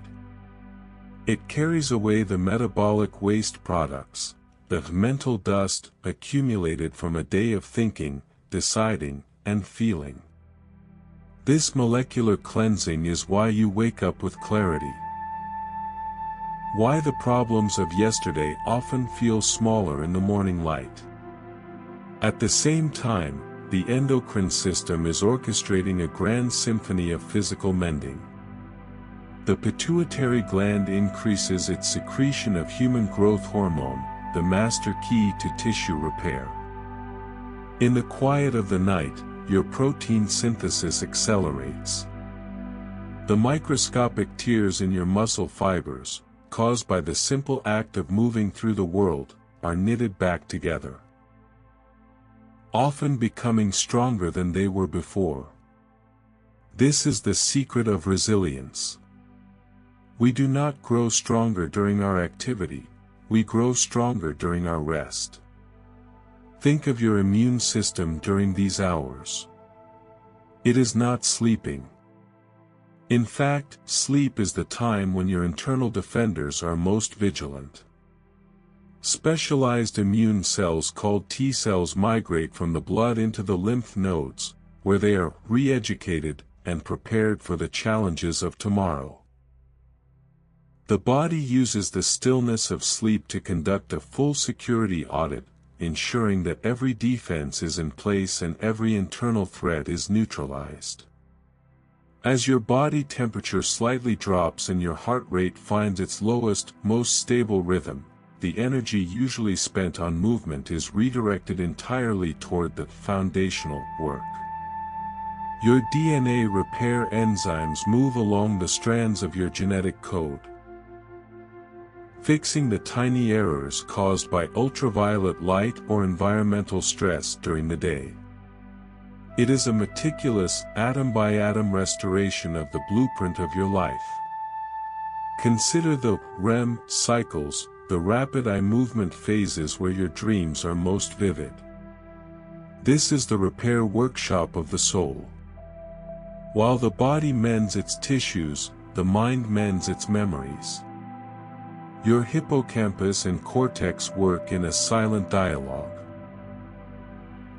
It carries away the metabolic waste products, the mental dust accumulated from a day of thinking, deciding, and feeling. This molecular cleansing is why you wake up with clarity. Why the problems of yesterday often feel smaller in the morning light. At the same time, the endocrine system is orchestrating a grand symphony of physical mending. The pituitary gland increases its secretion of human growth hormone, the master key to tissue repair. In the quiet of the night, your protein synthesis accelerates. The microscopic tears in your muscle fibers, caused by the simple act of moving through the world, are knitted back together, often becoming stronger than they were before. This is the secret of resilience. We do not grow stronger during our activity, we grow stronger during our rest. Think of your immune system during these hours. It is not sleeping. In fact, sleep is the time when your internal defenders are most vigilant. Specialized immune cells called T cells migrate from the blood into the lymph nodes, where they are re-educated and prepared for the challenges of tomorrow. The body uses the stillness of sleep to conduct a full security audit, ensuring that every defense is in place and every internal threat is neutralized. As your body temperature slightly drops and your heart rate finds its lowest, most stable rhythm, the energy usually spent on movement is redirected entirely toward the foundational work. Your DNA repair enzymes move along the strands of your genetic code, fixing the tiny errors caused by ultraviolet light or environmental stress during the day. It is a meticulous, atom-by-atom restoration of the blueprint of your life. Consider the REM cycles, the rapid eye movement phases where your dreams are most vivid. This is the repair workshop of the soul. While the body mends its tissues, the mind mends its memories. Your hippocampus and cortex work in a silent dialogue,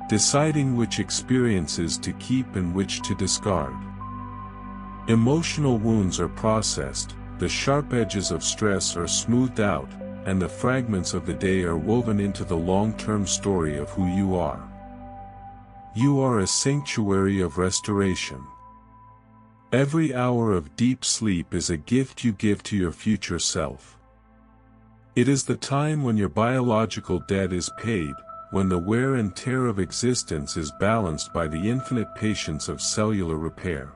deciding which experiences to keep and which to discard. Emotional wounds are processed, the sharp edges of stress are smoothed out, and the fragments of the day are woven into the long-term story of who you are. You are a sanctuary of restoration. Every hour of deep sleep is a gift you give to your future self. It is the time when your biological debt is paid, when the wear and tear of existence is balanced by the infinite patience of cellular repair.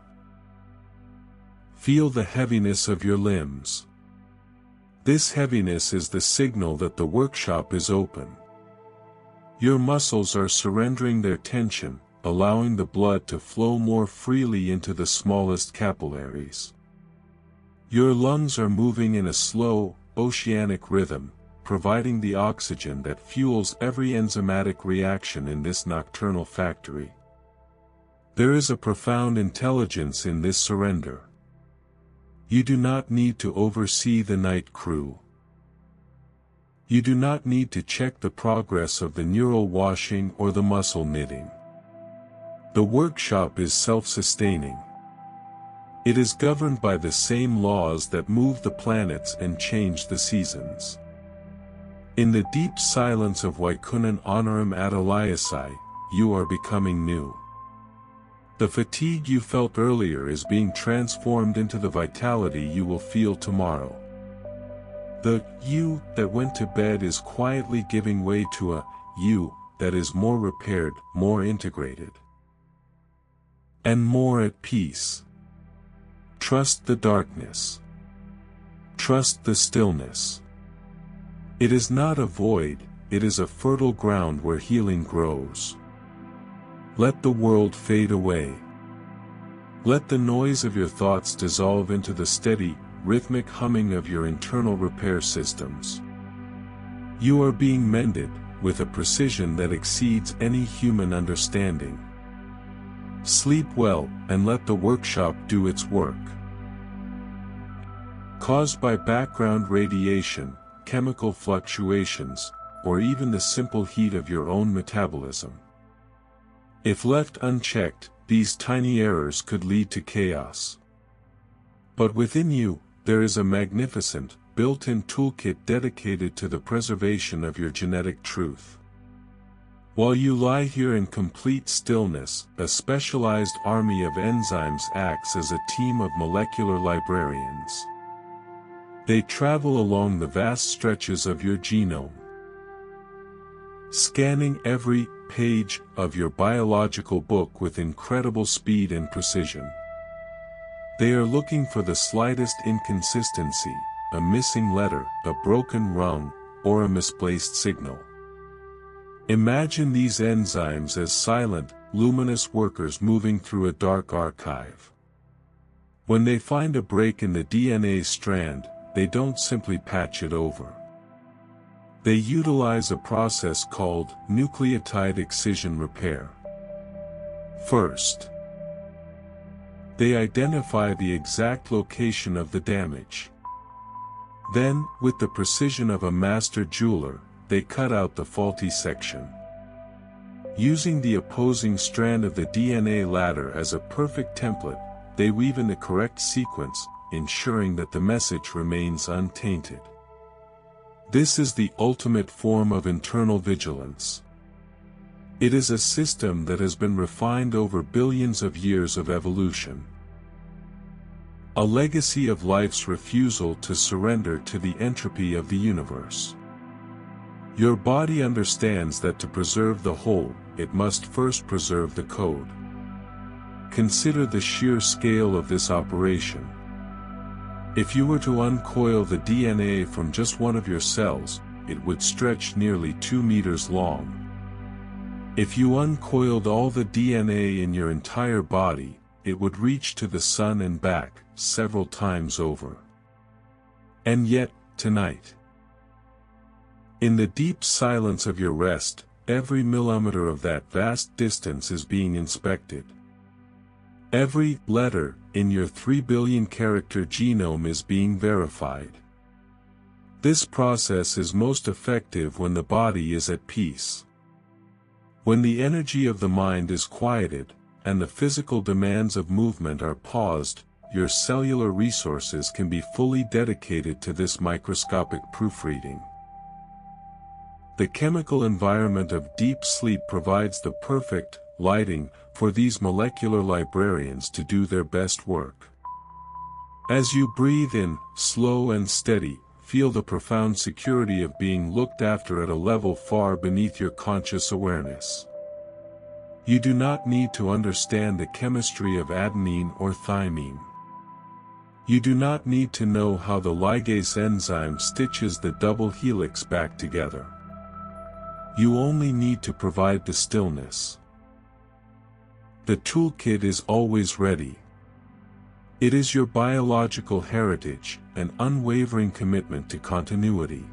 Feel the heaviness of your limbs. This heaviness is the signal that the workshop is open. Your muscles are surrendering their tension, allowing the blood to flow more freely into the smallest capillaries. Your lungs are moving in a slow, oceanic rhythm, providing the oxygen that fuels every enzymatic reaction in this nocturnal factory. There is a profound intelligence in this surrender. You do not need to oversee the night crew. You do not need to check the progress of the neural washing or the muscle knitting. The workshop is self-sustaining. It is governed by the same laws that move the planets and change the seasons. In the deep silence of Vaikunan Honorum Atalaiasai, you are becoming new. The fatigue you felt earlier is being transformed into the vitality you will feel tomorrow. The you that went to bed is quietly giving way to a you that is more repaired, more integrated, and more at peace. Trust the darkness. Trust the stillness. It is not a void, it is a fertile ground where healing grows. Let the world fade away. Let the noise of your thoughts dissolve into the steady, rhythmic humming of your internal repair systems. You are being mended, with a precision that exceeds any human understanding. Sleep well, and let the workshop do its work. Caused by background radiation, chemical fluctuations, or even the simple heat of your own metabolism. If left unchecked, these tiny errors could lead to chaos. But within you, there is a magnificent, built-in toolkit dedicated to the preservation of your genetic truth. While you lie here in complete stillness, a specialized army of enzymes acts as a team of molecular librarians. They travel along the vast stretches of your genome, scanning every page of your biological book with incredible speed and precision. They are looking for the slightest inconsistency, a missing letter, a broken rung, or a misplaced signal. Imagine these enzymes as silent, luminous workers moving through a dark archive. When they find a break in the DNA strand, they don't simply patch it over. They utilize a process called nucleotide excision repair. First, they identify the exact location of the damage. Then, with the precision of a master jeweler, they cut out the faulty section. Using the opposing strand of the DNA ladder as a perfect template, they weave in the correct sequence, ensuring that the message remains untainted. This is the ultimate form of internal vigilance. It is a system that has been refined over billions of years of evolution. A legacy of life's refusal to surrender to the entropy of the universe. Your body understands that to preserve the whole, it must first preserve the code. Consider the sheer scale of this operation. If you were to uncoil the DNA from just one of your cells, it would stretch nearly 2 meters long. If you uncoiled all the DNA in your entire body, it would reach to the sun and back, several times over. And yet, tonight, in the deep silence of your rest, every millimeter of that vast distance is being inspected. Every letter in your 3 billion character genome is being verified. This process is most effective when the body is at peace. When the energy of the mind is quieted, and the physical demands of movement are paused, your cellular resources can be fully dedicated to this microscopic proofreading. The chemical environment of deep sleep provides the perfect lighting for these molecular librarians to do their best work. As you breathe in, slow and steady, feel the profound security of being looked after at a level far beneath your conscious awareness. You do not need to understand the chemistry of adenine or thymine. You do not need to know how the ligase enzyme stitches the double helix back together. You only need to provide the stillness. The toolkit is always ready. It is your biological heritage, an unwavering commitment to continuity.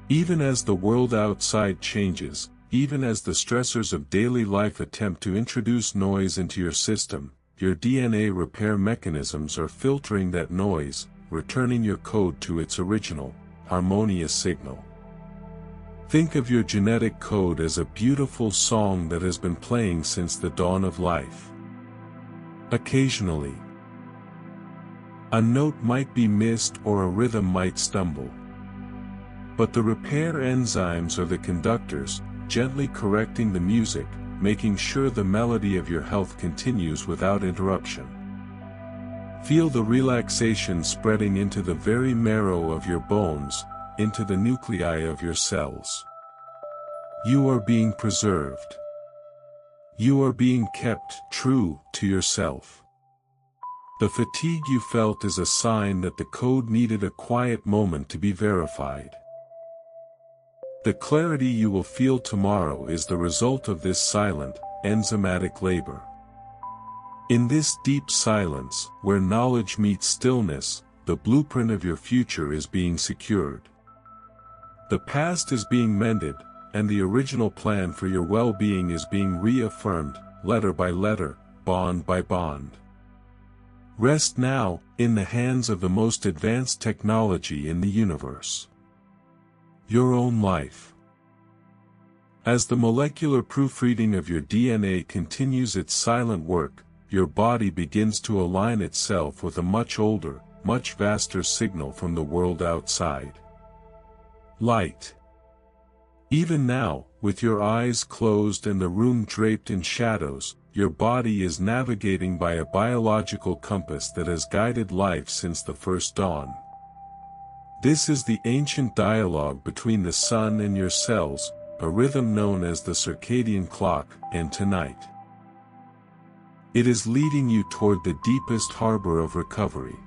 Even as the world outside changes, even as the stressors of daily life attempt to introduce noise into your system, your DNA repair mechanisms are filtering that noise, returning your code to its original, harmonious signal. Think of your genetic code as a beautiful song that has been playing since the dawn of life. Occasionally, a note might be missed or a rhythm might stumble. But the repair enzymes are the conductors, gently correcting the music, making sure the melody of your health continues without interruption. Feel the relaxation spreading into the very marrow of your bones, into the nuclei of your cells. You are being preserved. You are being kept true to yourself. The fatigue you felt is a sign that the code needed a quiet moment to be verified. The clarity you will feel tomorrow is the result of this silent, enzymatic labor. In this deep silence, where knowledge meets stillness, the blueprint of your future is being secured. The past is being mended, and the original plan for your well-being is being reaffirmed, letter by letter, bond by bond. Rest now, in the hands of the most advanced technology in the universe. Your own life. As the molecular proofreading of your DNA continues its silent work, your body begins to align itself with a much older, much vaster signal from the world outside. Light. Even now, with your eyes closed and the room draped in shadows, your body is navigating by a biological compass that has guided life since the first dawn. This is the ancient dialogue between the sun and your cells, a rhythm known as the circadian clock, and tonight. It is leading you toward the deepest harbor of recovery.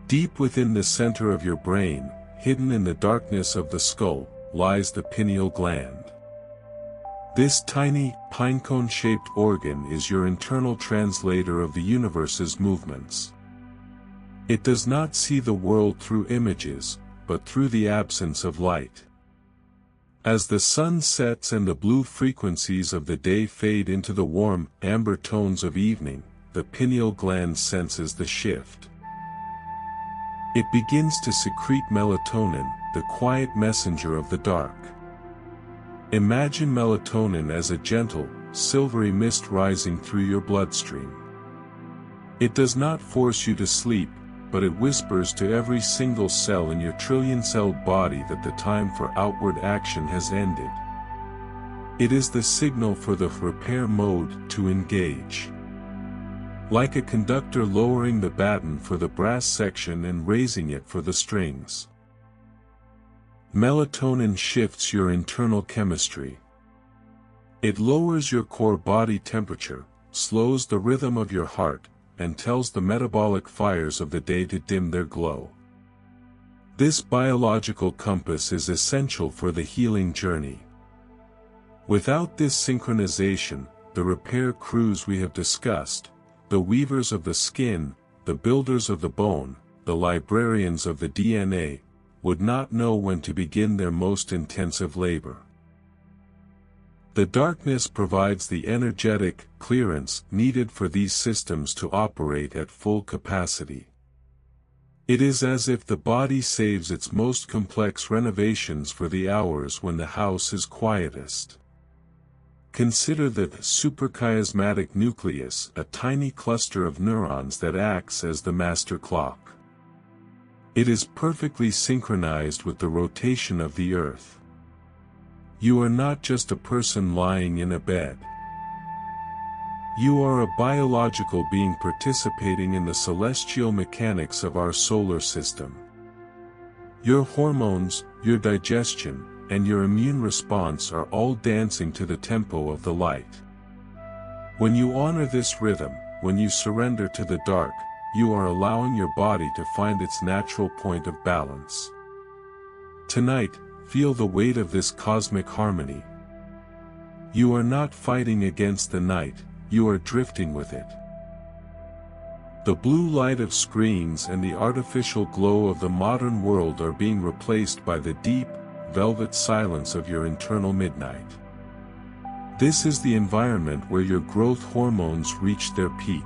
Deep within the center of your brain, hidden in the darkness of the skull, lies the pineal gland. This tiny, pinecone-shaped organ is your internal translator of the universe's movements. It does not see the world through images, but through the absence of light. As the sun sets and the blue frequencies of the day fade into the warm, amber tones of evening, the pineal gland senses the shift. It begins to secrete melatonin, the quiet messenger of the dark. Imagine melatonin as a gentle, silvery mist rising through your bloodstream. It does not force you to sleep, but it whispers to every single cell in your trillion-celled body that the time for outward action has ended. It is the signal for the repair mode to engage. Like a conductor lowering the baton for the brass section and raising it for the strings. Melatonin shifts your internal chemistry. It lowers your core body temperature, slows the rhythm of your heart, and tells the metabolic fires of the day to dim their glow. This biological compass is essential for the healing journey. Without this synchronization, the repair crews we have discussed, the weavers of the skin, the builders of the bone, the librarians of the DNA, would not know when to begin their most intensive labor. The darkness provides the energetic clearance needed for these systems to operate at full capacity. It is as if the body saves its most complex renovations for the hours when the house is quietest. Consider the suprachiasmatic nucleus, a tiny cluster of neurons that acts as the master clock. It is perfectly synchronized with the rotation of the earth. You are not just a person lying in a bed. You are a biological being participating in the celestial mechanics of our solar system. Your hormones, your digestion, and your immune response are all dancing to the tempo of the light. When you honor this rhythm, when you surrender to the dark, you are allowing your body to find its natural point of balance. Tonight, feel the weight of this cosmic harmony. You are not fighting against the night, you are drifting with it. The blue light of screens and the artificial glow of the modern world are being replaced by the deep, velvet silence of your internal midnight. This is the environment where your growth hormones reach their peak.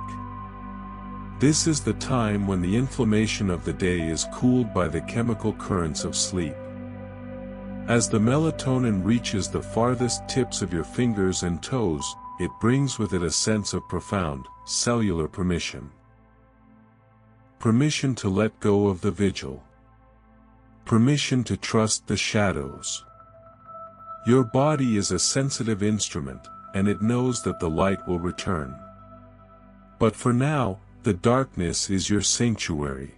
This is the time when the inflammation of the day is cooled by the chemical currents of sleep. As the melatonin reaches the farthest tips of your fingers and toes, it brings with it a sense of profound, cellular permission. Permission to let go of the vigil. Permission to trust the shadows. Your body is a sensitive instrument, and it knows that the light will return. But for now, the darkness is your sanctuary.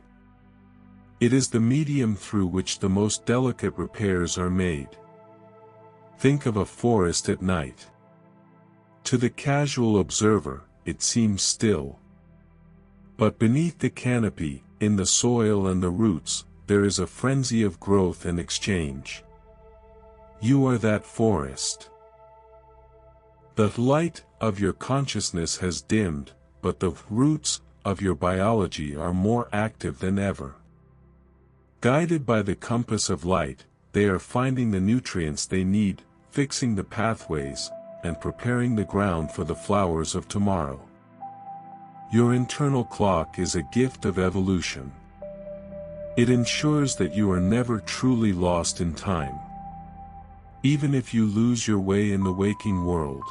It is the medium through which the most delicate repairs are made. Think of a forest at night. To the casual observer, it seems still. But beneath the canopy, in the soil and the roots, there is a frenzy of growth and exchange. You are that forest. The light of your consciousness has dimmed, but the roots of your biology are more active than ever. Guided by the compass of light, they are finding the nutrients they need, fixing the pathways, and preparing the ground for the flowers of tomorrow. Your internal clock is a gift of evolution. It ensures that you are never truly lost in time, even if you lose your way in the waking world.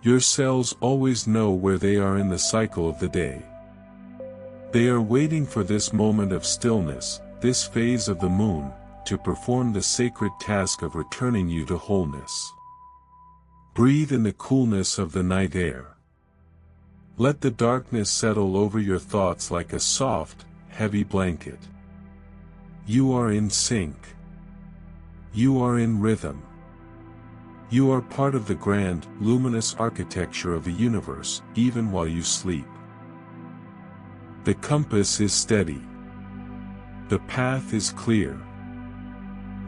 Your cells always know where they are in the cycle of the day. They are waiting for this moment of stillness, this phase of the moon, to perform the sacred task of returning you to wholeness. Breathe in the coolness of the night air. Let the darkness settle over your thoughts like a soft, heavy blanket. You are in sync. You are in rhythm. You are part of the grand, luminous architecture of the universe, even while you sleep. The compass is steady. The path is clear.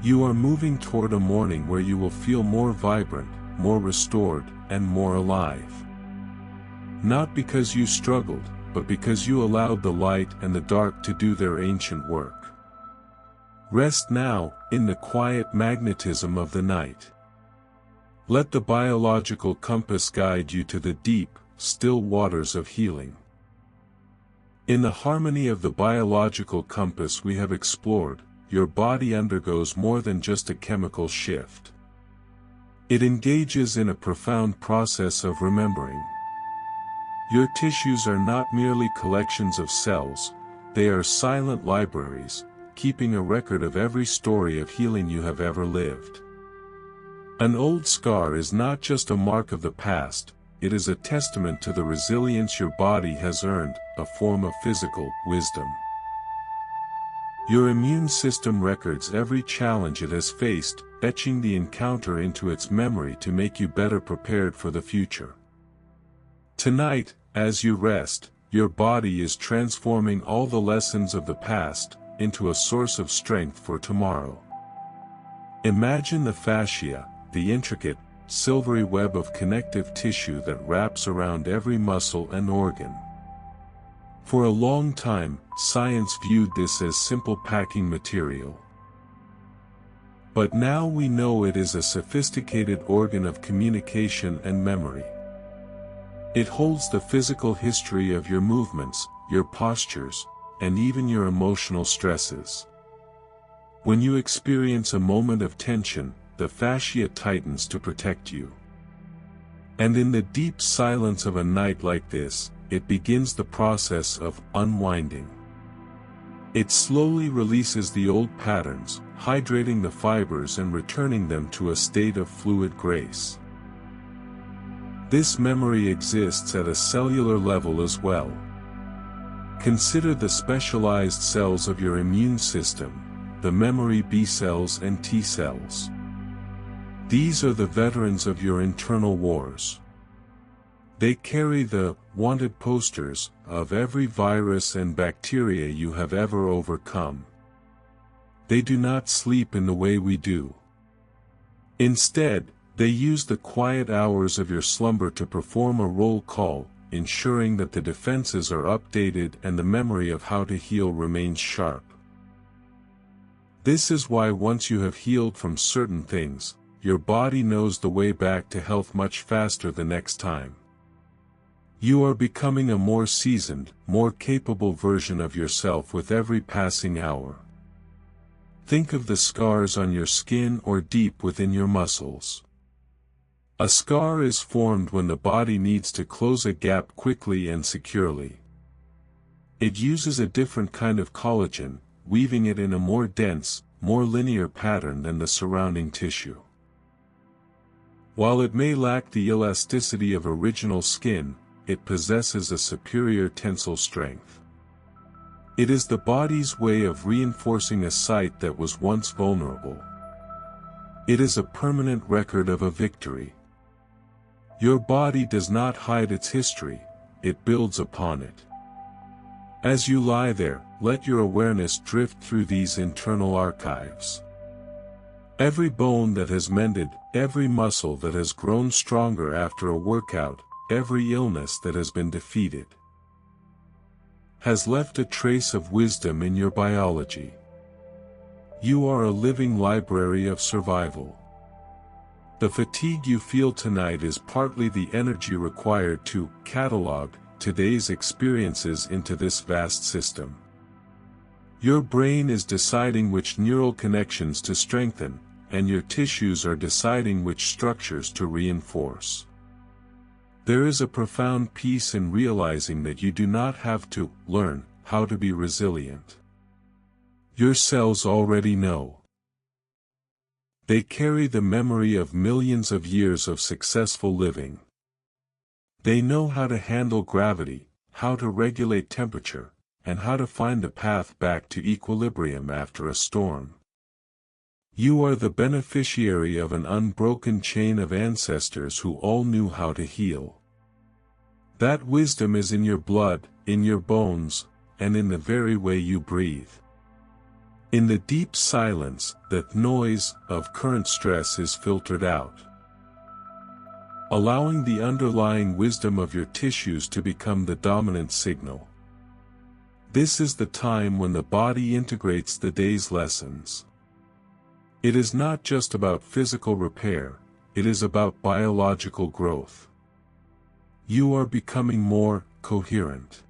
You are moving toward a morning where you will feel more vibrant, more restored, and more alive. Not because you struggled, but because you allowed the light and the dark to do their ancient work. Rest now, in the quiet magnetism of the night. Let the biological compass guide you to the deep, still waters of healing. In the harmony of the biological compass we have explored, your body undergoes more than just a chemical shift. It engages in a profound process of remembering. Your tissues are not merely collections of cells, they are silent libraries, keeping a record of every story of healing you have ever lived. An old scar is not just a mark of the past, it is a testament to the resilience your body has earned, a form of physical wisdom. Your immune system records every challenge it has faced, etching the encounter into its memory to make you better prepared for the future. Tonight, as you rest, your body is transforming all the lessons of the past into a source of strength for tomorrow. Imagine the fascia, the intricate, silvery web of connective tissue that wraps around every muscle and organ. For a long time, science viewed this as simple packing material. But now we know it is a sophisticated organ of communication and memory. It holds the physical history of your movements, your postures, and even your emotional stresses. When you experience a moment of tension, the fascia tightens to protect you. And in the deep silence of a night like this, it begins the process of unwinding. It slowly releases the old patterns, hydrating the fibers and returning them to a state of fluid grace. This memory exists at a cellular level as well. Consider the specialized cells of your immune system, the memory B cells and T cells. These are the veterans of your internal wars. They carry the wanted posters of every virus and bacteria you have ever overcome. They do not sleep in the way we do. Instead, they use the quiet hours of your slumber to perform a roll call, ensuring that the defenses are updated and the memory of how to heal remains sharp. This is why once you have healed from certain things, your body knows the way back to health much faster the next time. You are becoming a more seasoned, more capable version of yourself with every passing hour. Think of the scars on your skin or deep within your muscles. A scar is formed when the body needs to close a gap quickly and securely. It uses a different kind of collagen, weaving it in a more dense, more linear pattern than the surrounding tissue. While it may lack the elasticity of original skin, it possesses a superior tensile strength. It is the body's way of reinforcing a site that was once vulnerable. It is a permanent record of a victory. Your body does not hide its history, it builds upon it. As you lie there, let your awareness drift through these internal archives. Every bone that has mended, every muscle that has grown stronger after a workout, every illness that has been defeated, has left a trace of wisdom in your biology. You are a living library of survival. The fatigue you feel tonight is partly the energy required to catalog today's experiences into this vast system. Your brain is deciding which neural connections to strengthen, and your tissues are deciding which structures to reinforce. There is a profound peace in realizing that you do not have to learn how to be resilient. Your cells already know. They carry the memory of millions of years of successful living. They know how to handle gravity, how to regulate temperature, and how to find the path back to equilibrium after a storm. You are the beneficiary of an unbroken chain of ancestors who all knew how to heal. That wisdom is in your blood, in your bones, and in the very way you breathe. In the deep silence, that noise of current stress is filtered out, allowing the underlying wisdom of your tissues to become the dominant signal. This is the time when the body integrates the day's lessons. It is not just about physical repair, it is about biological growth. You are becoming more coherent.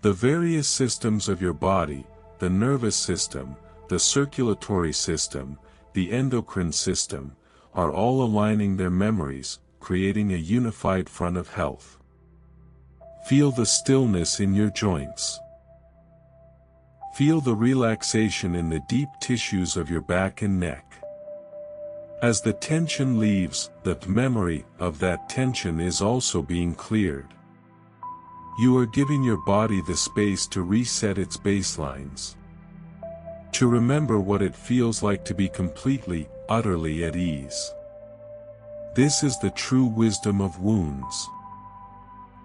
The various systems of your body, the nervous system, the circulatory system, the endocrine system, are all aligning their memories, creating a unified front of health. Feel the stillness in your joints. Feel the relaxation in the deep tissues of your back and neck. As the tension leaves, the memory of that tension is also being cleared. You are giving your body the space to reset its baselines, to remember what it feels like to be completely, utterly at ease. This is the true wisdom of wounds.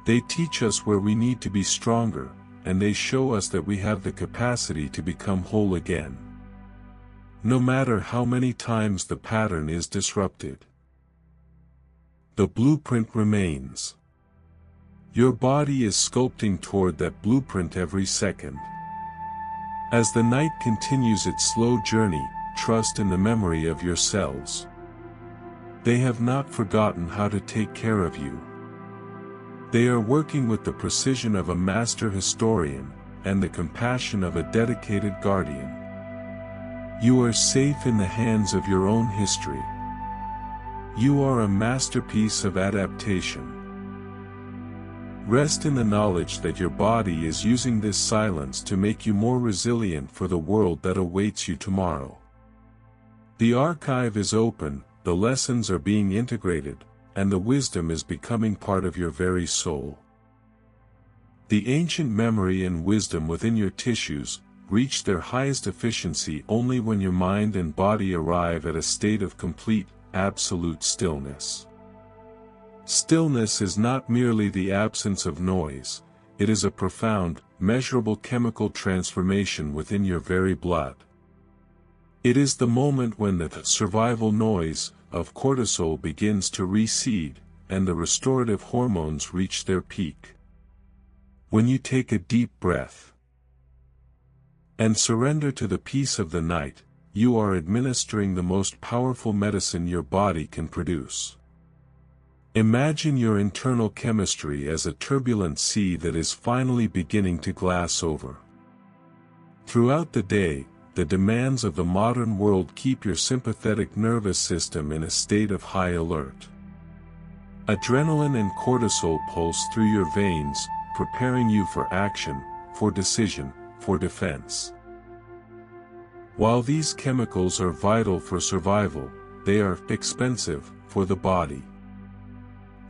They teach us where we need to be stronger, and they show us that we have the capacity to become whole again. No matter how many times the pattern is disrupted, the blueprint remains. Your body is sculpting toward that blueprint every second. As the night continues its slow journey, trust in the memory of your cells. They have not forgotten how to take care of you. They are working with the precision of a master historian, and the compassion of a dedicated guardian. You are safe in the hands of your own history. You are a masterpiece of adaptation. Rest in the knowledge that your body is using this silence to make you more resilient for the world that awaits you tomorrow. The archive is open, the lessons are being integrated, and the wisdom is becoming part of your very soul. The ancient memory and wisdom within your tissues reach their highest efficiency only when your mind and body arrive at a state of complete, absolute stillness. Stillness is not merely the absence of noise, it is a profound, measurable chemical transformation within your very blood. It is the moment when the survival noise of cortisol begins to recede, and the restorative hormones reach their peak. When you take a deep breath and surrender to the peace of the night, you are administering the most powerful medicine your body can produce. Imagine your internal chemistry as a turbulent sea that is finally beginning to glass over. Throughout the day, the demands of the modern world keep your sympathetic nervous system in a state of high alert. Adrenaline and cortisol pulse through your veins, preparing you for action, for decision, for defense. While these chemicals are vital for survival, they are expensive for the body.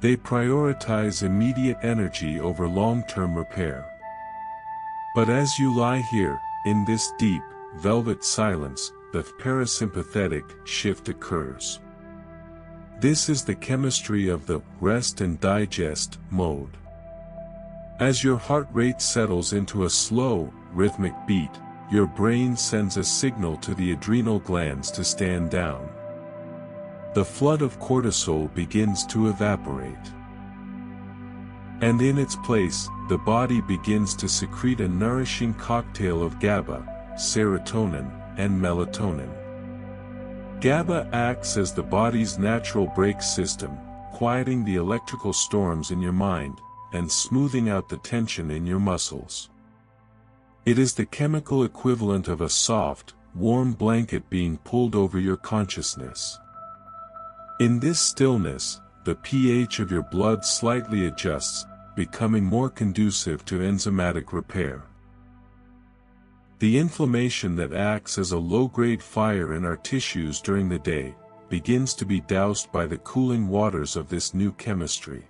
They prioritize immediate energy over long-term repair. But as you lie here, in this deep, velvet silence, the parasympathetic shift occurs. This is the chemistry of the rest and digest mode. As your heart rate settles into a slow, rhythmic beat, your brain sends a signal to the adrenal glands to stand down. The flood of cortisol begins to evaporate. And in its place, the body begins to secrete a nourishing cocktail of GABA, serotonin, and melatonin. GABA acts as the body's natural brake system, quieting the electrical storms in your mind, and smoothing out the tension in your muscles. It is the chemical equivalent of a soft, warm blanket being pulled over your consciousness. In this stillness, the pH of your blood slightly adjusts, becoming more conducive to enzymatic repair. The inflammation that acts as a low-grade fire in our tissues during the day, begins to be doused by the cooling waters of this new chemistry.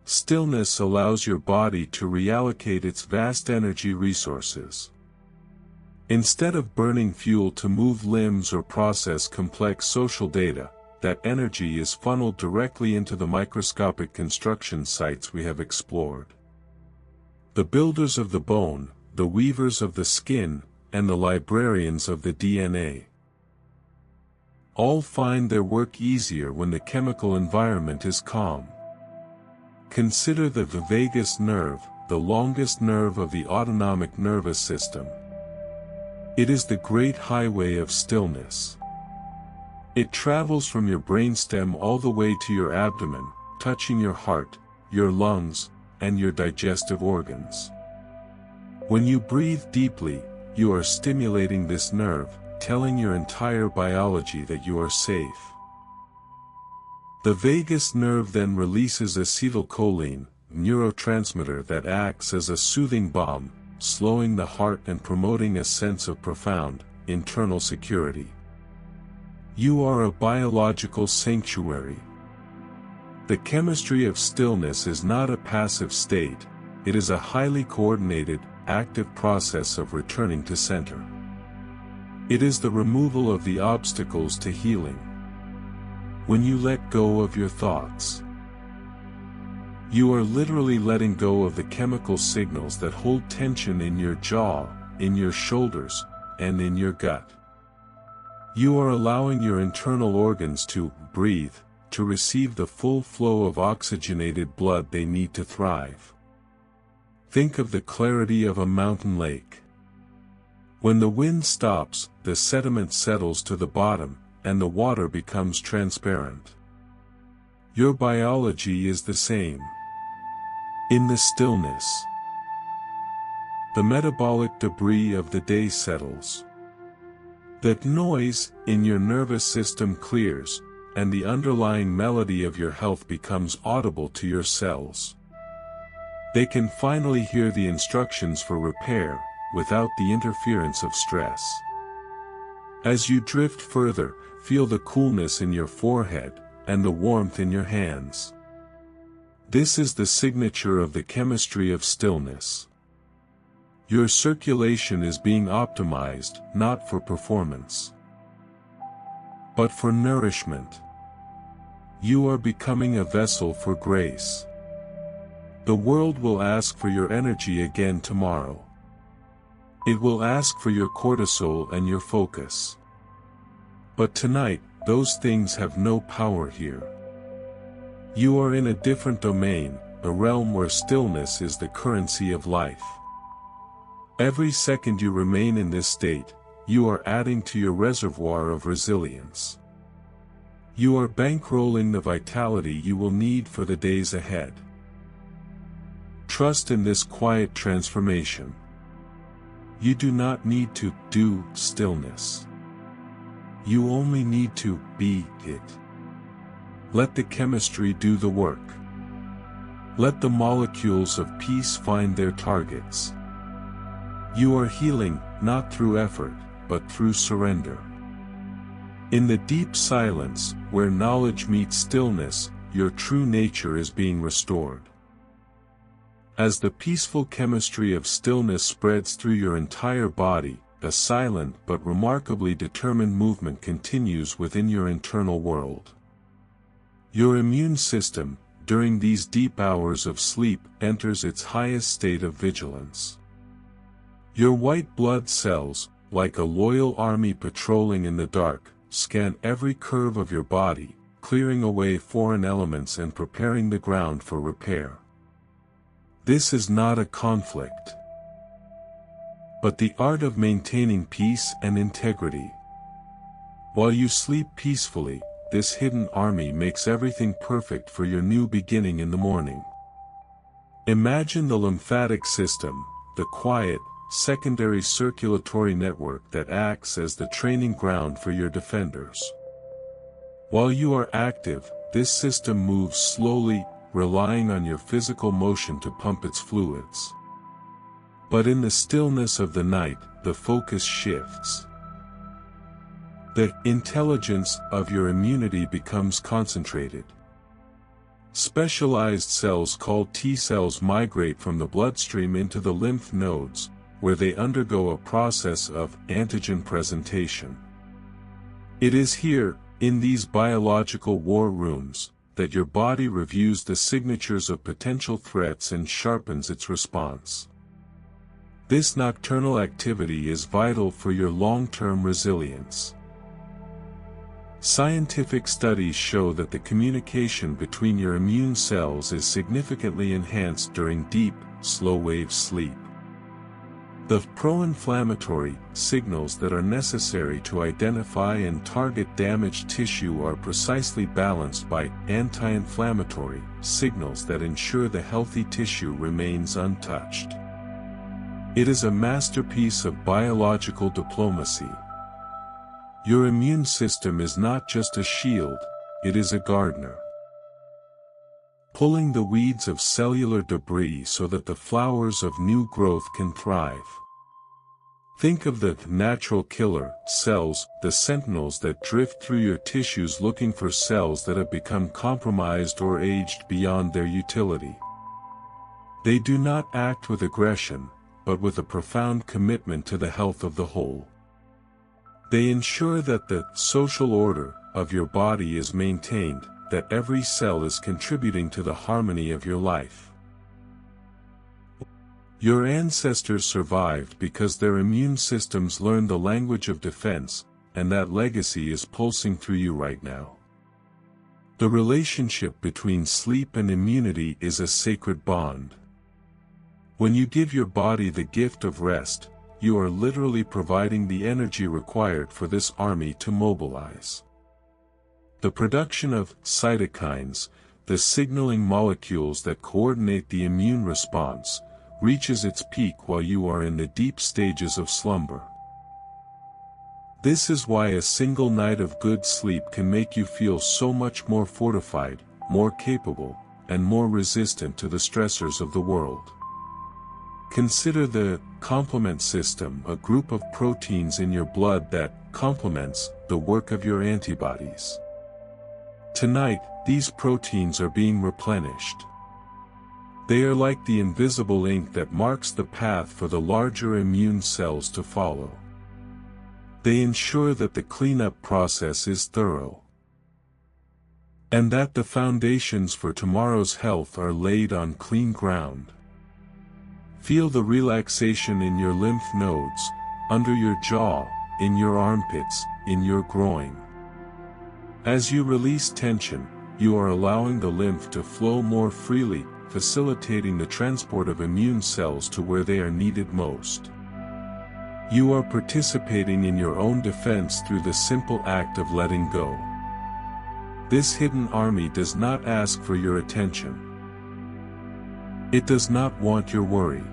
Stillness allows your body to reallocate its vast energy resources. Instead of burning fuel to move limbs or process complex social data, that energy is funneled directly into the microscopic construction sites we have explored. The builders of the bone, the weavers of the skin, and the librarians of the DNA. All find their work easier when the chemical environment is calm. Consider the vagus nerve, the longest nerve of the autonomic nervous system. It is the great highway of stillness. It travels from your brainstem all the way to your abdomen, touching your heart, your lungs, and your digestive organs. When you breathe deeply, you are stimulating this nerve, telling your entire biology that you are safe. The vagus nerve then releases acetylcholine, neurotransmitter that acts as a soothing balm, slowing the heart and promoting a sense of profound, internal security. You are a biological sanctuary. The chemistry of stillness is not a passive state, it is a highly coordinated, active process of returning to center. It is the removal of the obstacles to healing. When you let go of your thoughts, you are literally letting go of the chemical signals that hold tension in your jaw, in your shoulders, and in your gut. You are allowing your internal organs to breathe, to receive the full flow of oxygenated blood they need to thrive. Think of the clarity of a mountain lake. When the wind stops, the sediment settles to the bottom, and the water becomes transparent. Your biology is the same. In the stillness, the metabolic debris of the day settles. That noise in your nervous system clears, and the underlying melody of your health becomes audible to your cells. They can finally hear the instructions for repair, without the interference of stress. As you drift further, feel the coolness in your forehead, and the warmth in your hands. This is the signature of the chemistry of stillness. Your circulation is being optimized, not for performance, but for nourishment. You are becoming a vessel for grace. The world will ask for your energy again tomorrow. It will ask for your cortisol and your focus. But tonight, those things have no power here. You are in a different domain, a realm where stillness is the currency of life. Every second you remain in this state, you are adding to your reservoir of resilience. You are bankrolling the vitality you will need for the days ahead. Trust in this quiet transformation. You do not need to do stillness. You only need to be it. Let the chemistry do the work. Let the molecules of peace find their targets. You are healing, not through effort, but through surrender. In the deep silence, where knowledge meets stillness, your true nature is being restored. As the peaceful chemistry of stillness spreads through your entire body, a silent but remarkably determined movement continues within your internal world. Your immune system, during these deep hours of sleep, enters its highest state of vigilance. Your white blood cells, like a loyal army patrolling in the dark, scan every curve of your body, clearing away foreign elements and preparing the ground for repair. This is not a conflict, but the art of maintaining peace and integrity. While you sleep peacefully, this hidden army makes everything perfect for your new beginning in the morning. Imagine the lymphatic system, the quiet, secondary circulatory network that acts as the training ground for your defenders. While you are active, this system moves slowly, relying on your physical motion to pump its fluids. But in the stillness of the night, the focus shifts. The intelligence of your immunity becomes concentrated. Specialized cells called T cells migrate from the bloodstream into the lymph nodes, where they undergo a process of antigen presentation. It is here, in these biological war rooms, that your body reviews the signatures of potential threats and sharpens its response. This nocturnal activity is vital for your long-term resilience. Scientific studies show that the communication between your immune cells is significantly enhanced during deep, slow-wave sleep. The pro-inflammatory signals that are necessary to identify and target damaged tissue are precisely balanced by anti-inflammatory signals that ensure the healthy tissue remains untouched. It is a masterpiece of biological diplomacy. Your immune system is not just a shield, it is a gardener, pulling the weeds of cellular debris so that the flowers of new growth can thrive. Think of the natural killer cells, the sentinels that drift through your tissues looking for cells that have become compromised or aged beyond their utility. They do not act with aggression, but with a profound commitment to the health of the whole. They ensure that the social order of your body is maintained, that every cell is contributing to the harmony of your life. Your ancestors survived because their immune systems learned the language of defense, and that legacy is pulsing through you right now. The relationship between sleep and immunity is a sacred bond. When you give your body the gift of rest, you are literally providing the energy required for this army to mobilize. The production of cytokines, the signaling molecules that coordinate the immune response, reaches its peak while you are in the deep stages of slumber. This is why a single night of good sleep can make you feel so much more fortified, more capable, and more resistant to the stressors of the world. Consider the complement system, a group of proteins in your blood that complements the work of your antibodies. Tonight, these proteins are being replenished. They are like the invisible ink that marks the path for the larger immune cells to follow. They ensure that the cleanup process is thorough, and that the foundations for tomorrow's health are laid on clean ground. Feel the relaxation in your lymph nodes, under your jaw, in your armpits, in your groin. As you release tension, you are allowing the lymph to flow more freely, facilitating the transport of immune cells to where they are needed most. You are participating in your own defense through the simple act of letting go. This hidden army does not ask for your attention. It does not want your worry.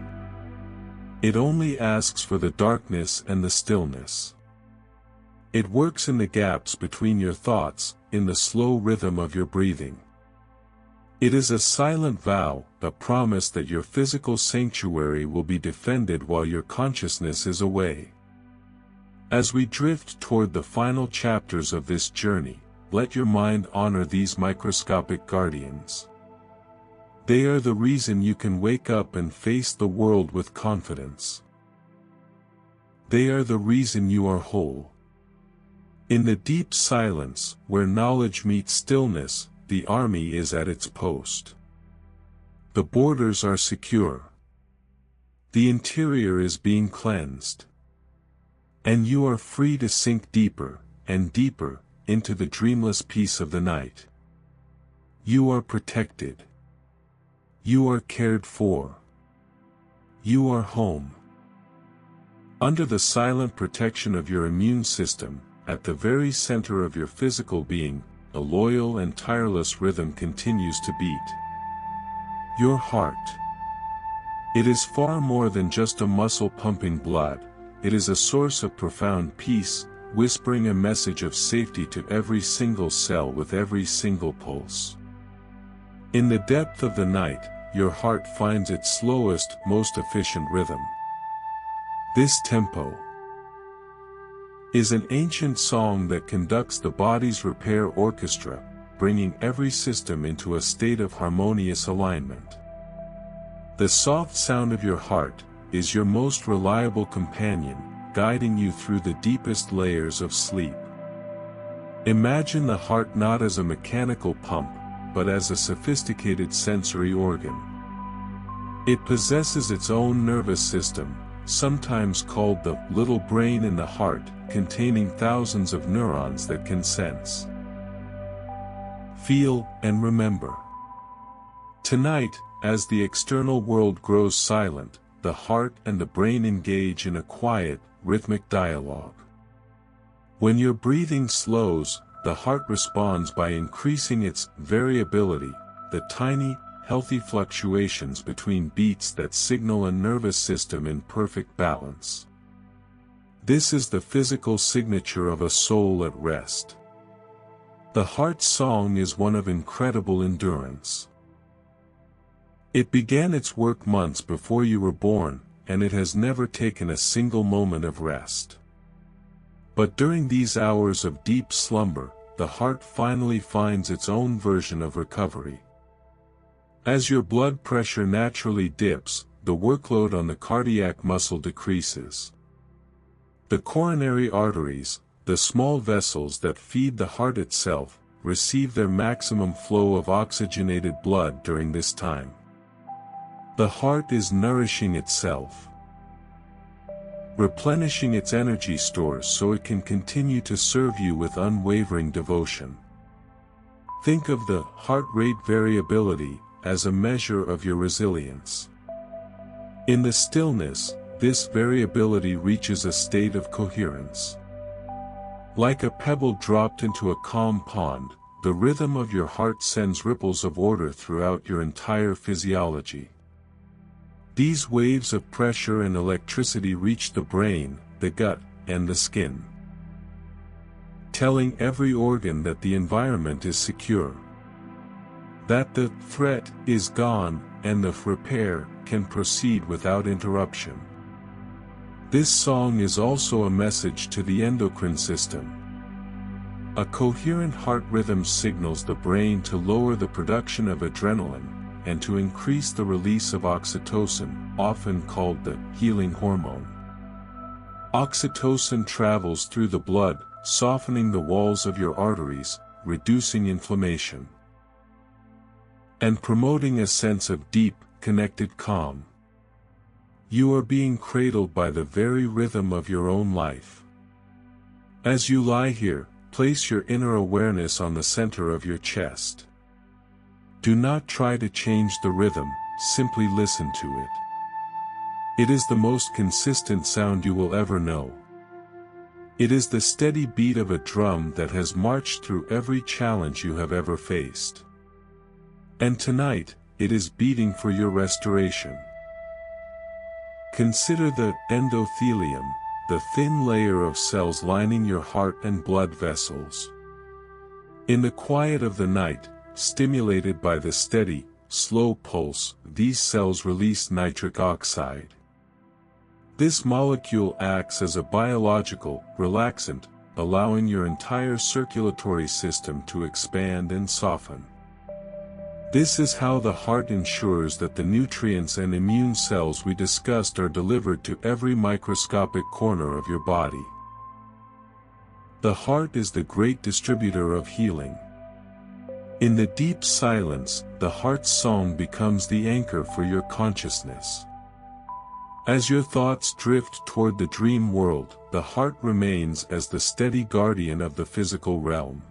It only asks for the darkness and the stillness. It works in the gaps between your thoughts, in the slow rhythm of your breathing. It is a silent vow, a promise that your physical sanctuary will be defended while your consciousness is away. As we drift toward the final chapters of this journey, let your mind honor these microscopic guardians. They are the reason you can wake up and face the world with confidence. They are the reason you are whole. In the deep silence, where knowledge meets stillness, the army is at its post. The borders are secure. The interior is being cleansed. And you are free to sink deeper, and deeper, into the dreamless peace of the night. You are protected. You are cared for. You are home. Under the silent protection of your immune system, at the very center of your physical being, a loyal and tireless rhythm continues to beat. Your heart. It is far more than just a muscle pumping blood, it is a source of profound peace, whispering a message of safety to every single cell with every single pulse. In the depth of the night, your heart finds its slowest, most efficient rhythm. This tempo is an ancient song that conducts the body's repair orchestra, bringing every system into a state of harmonious alignment. The soft sound of your heart is your most reliable companion, guiding you through the deepest layers of sleep. Imagine the heart not as a mechanical pump, but as a sophisticated sensory organ. It possesses its own nervous system, sometimes called the little brain in the heart, containing thousands of neurons that can sense, feel, and remember. Tonight, as the external world grows silent, the heart and the brain engage in a quiet, rhythmic dialogue. When your breathing slows, the heart responds by increasing its variability, the tiny, healthy fluctuations between beats that signal a nervous system in perfect balance. This is the physical signature of a soul at rest. The heart's song is one of incredible endurance. It began its work months before you were born, and it has never taken a single moment of rest. But during these hours of deep slumber, the heart finally finds its own version of recovery. As your blood pressure naturally dips, the workload on the cardiac muscle decreases. The coronary arteries, the small vessels that feed the heart itself, receive their maximum flow of oxygenated blood during this time. The heart is nourishing itself, replenishing its energy stores so it can continue to serve you with unwavering devotion. Think of the heart rate variability as a measure of your resilience. In the stillness, this variability reaches a state of coherence. Like a pebble dropped into a calm pond, the rhythm of your heart sends ripples of order throughout your entire physiology. These waves of pressure and electricity reach the brain, the gut, and the skin, telling every organ that the environment is secure, that the threat is gone, and the repair can proceed without interruption. This song is also a message to the endocrine system. A coherent heart rhythm signals the brain to lower the production of adrenaline, and to increase the release of oxytocin, often called the healing hormone. Oxytocin travels through the blood, softening the walls of your arteries, reducing inflammation, and promoting a sense of deep, connected calm. You are being cradled by the very rhythm of your own life. As you lie here, place your inner awareness on the center of your chest. Do not try to change the rhythm, simply listen to it. It is the most consistent sound you will ever know. It is the steady beat of a drum that has marched through every challenge you have ever faced. And tonight, it is beating for your restoration. Consider the endothelium, the thin layer of cells lining your heart and blood vessels. In the quiet of the night, stimulated by the steady, slow pulse, these cells release nitric oxide. This molecule acts as a biological relaxant, allowing your entire circulatory system to expand and soften. This is how the heart ensures that the nutrients and immune cells we discussed are delivered to every microscopic corner of your body. The heart is the great distributor of healing. In the deep silence, the heart's song becomes the anchor for your consciousness. As your thoughts drift toward the dream world, the heart remains as the steady guardian of the physical realm.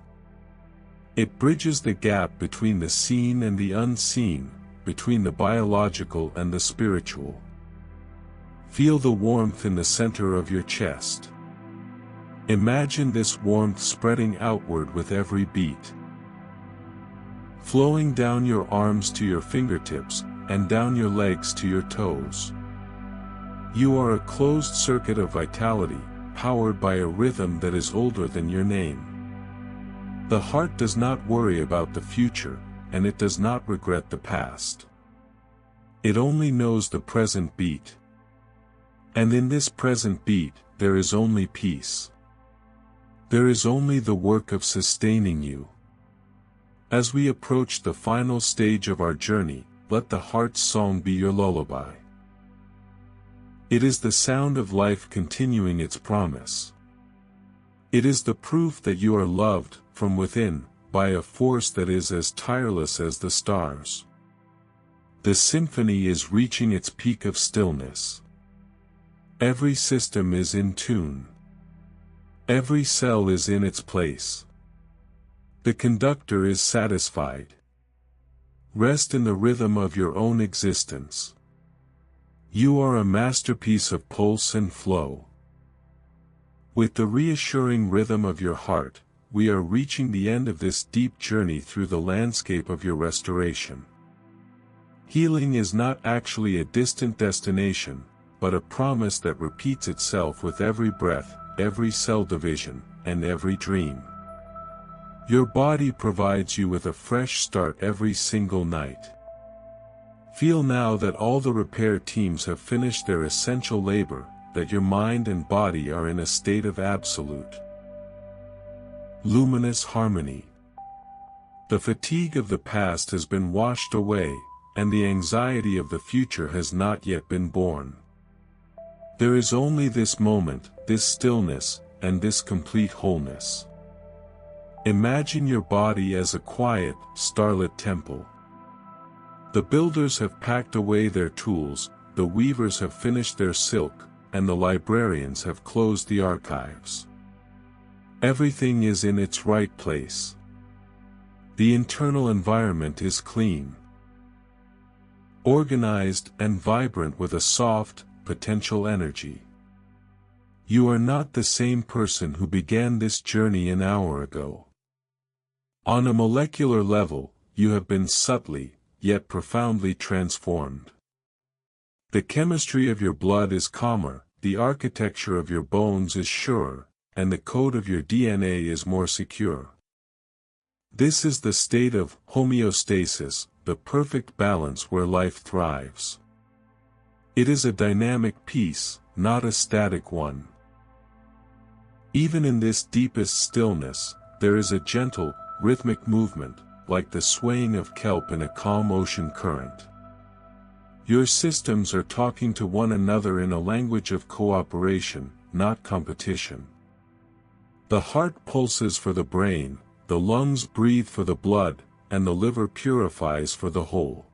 It bridges the gap between the seen and the unseen, between the biological and the spiritual. Feel the warmth in the center of your chest. Imagine this warmth spreading outward with every beat, flowing down your arms to your fingertips, and down your legs to your toes. You are a closed circuit of vitality, powered by a rhythm that is older than your name. The heart does not worry about the future, and it does not regret the past. It only knows the present beat. And in this present beat, there is only peace. There is only the work of sustaining you. As we approach the final stage of our journey, let the heart's song be your lullaby. It is the sound of life continuing its promise. It is the proof that you are loved, from within, by a force that is as tireless as the stars. The symphony is reaching its peak of stillness. Every system is in tune. Every cell is in its place. The conductor is satisfied. Rest in the rhythm of your own existence. You are a masterpiece of pulse and flow. With the reassuring rhythm of your heart, we are reaching the end of this deep journey through the landscape of your restoration. Healing is not actually a distant destination, but a promise that repeats itself with every breath, every cell division, and every dream. Your body provides you with a fresh start every single night. Feel now that all the repair teams have finished their essential labor, that your mind and body are in a state of absolute, luminous harmony. The fatigue of the past has been washed away, and the anxiety of the future has not yet been born. There is only this moment, this stillness, and this complete wholeness. Imagine your body as a quiet, starlit temple. The builders have packed away their tools, the weavers have finished their silk, and the librarians have closed the archives. Everything is in its right place. The internal environment is clean, organized and vibrant with a soft, potential energy. You are not the same person who began this journey an hour ago. On a molecular level, you have been subtly, yet profoundly transformed. The chemistry of your blood is calmer, the architecture of your bones is surer, and the code of your DNA is more secure. This is the state of homeostasis, the perfect balance where life thrives. It is a dynamic peace, not a static one. Even in this deepest stillness, there is a gentle, rhythmic movement, like the swaying of kelp in a calm ocean current. Your systems are talking to one another in a language of cooperation, not competition. The heart pulses for the brain, the lungs breathe for the blood, and the liver purifies for the whole.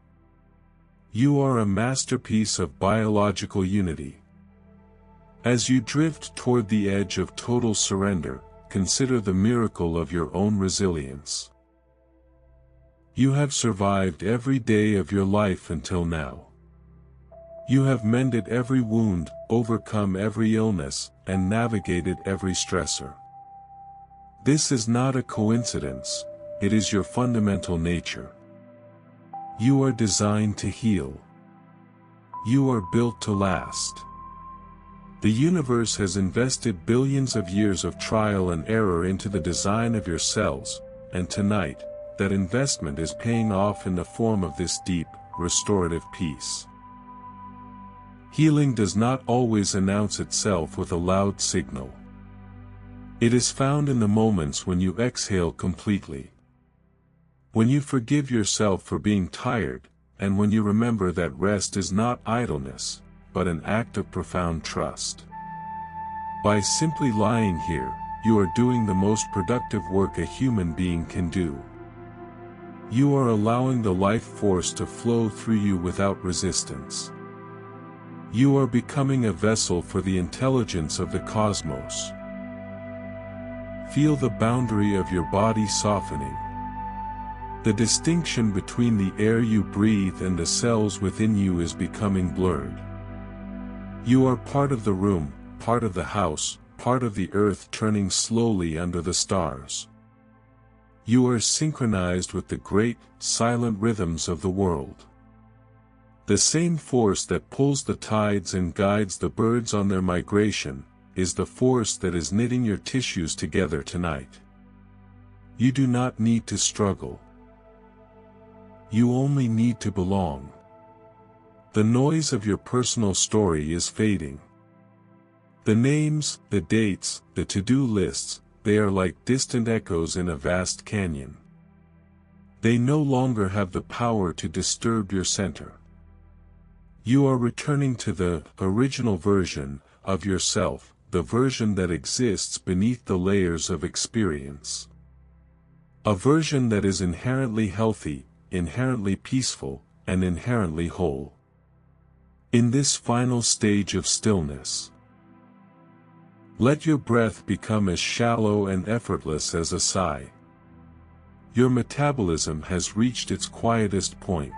You are a masterpiece of biological unity. As you drift toward the edge of total surrender, consider the miracle of your own resilience. You have survived every day of your life until now. You have mended every wound, overcome every illness, and navigated every stressor. This is not a coincidence, it is your fundamental nature. You are designed to heal. You are built to last. The universe has invested billions of years of trial and error into the design of your cells, and tonight, that investment is paying off in the form of this deep, restorative peace. Healing does not always announce itself with a loud signal. It is found in the moments when you exhale completely. When you forgive yourself for being tired, and when you remember that rest is not idleness, but an act of profound trust. By simply lying here, you are doing the most productive work a human being can do. You are allowing the life force to flow through you without resistance. You are becoming a vessel for the intelligence of the cosmos. Feel the boundary of your body softening. The distinction between the air you breathe and the cells within you is becoming blurred. You are part of the room, part of the house, part of the earth turning slowly under the stars. You are synchronized with the great, silent rhythms of the world. The same force that pulls the tides and guides the birds on their migration, is the force that is knitting your tissues together tonight. You do not need to struggle. You only need to belong. The noise of your personal story is fading. The names, the dates, the to-do lists, they are like distant echoes in a vast canyon. They no longer have the power to disturb your center. You are returning to the original version of yourself, the version that exists beneath the layers of experience. A version that is inherently healthy, inherently peaceful, and inherently whole. In this final stage of stillness, let your breath become as shallow and effortless as a sigh. Your metabolism has reached its quietest point.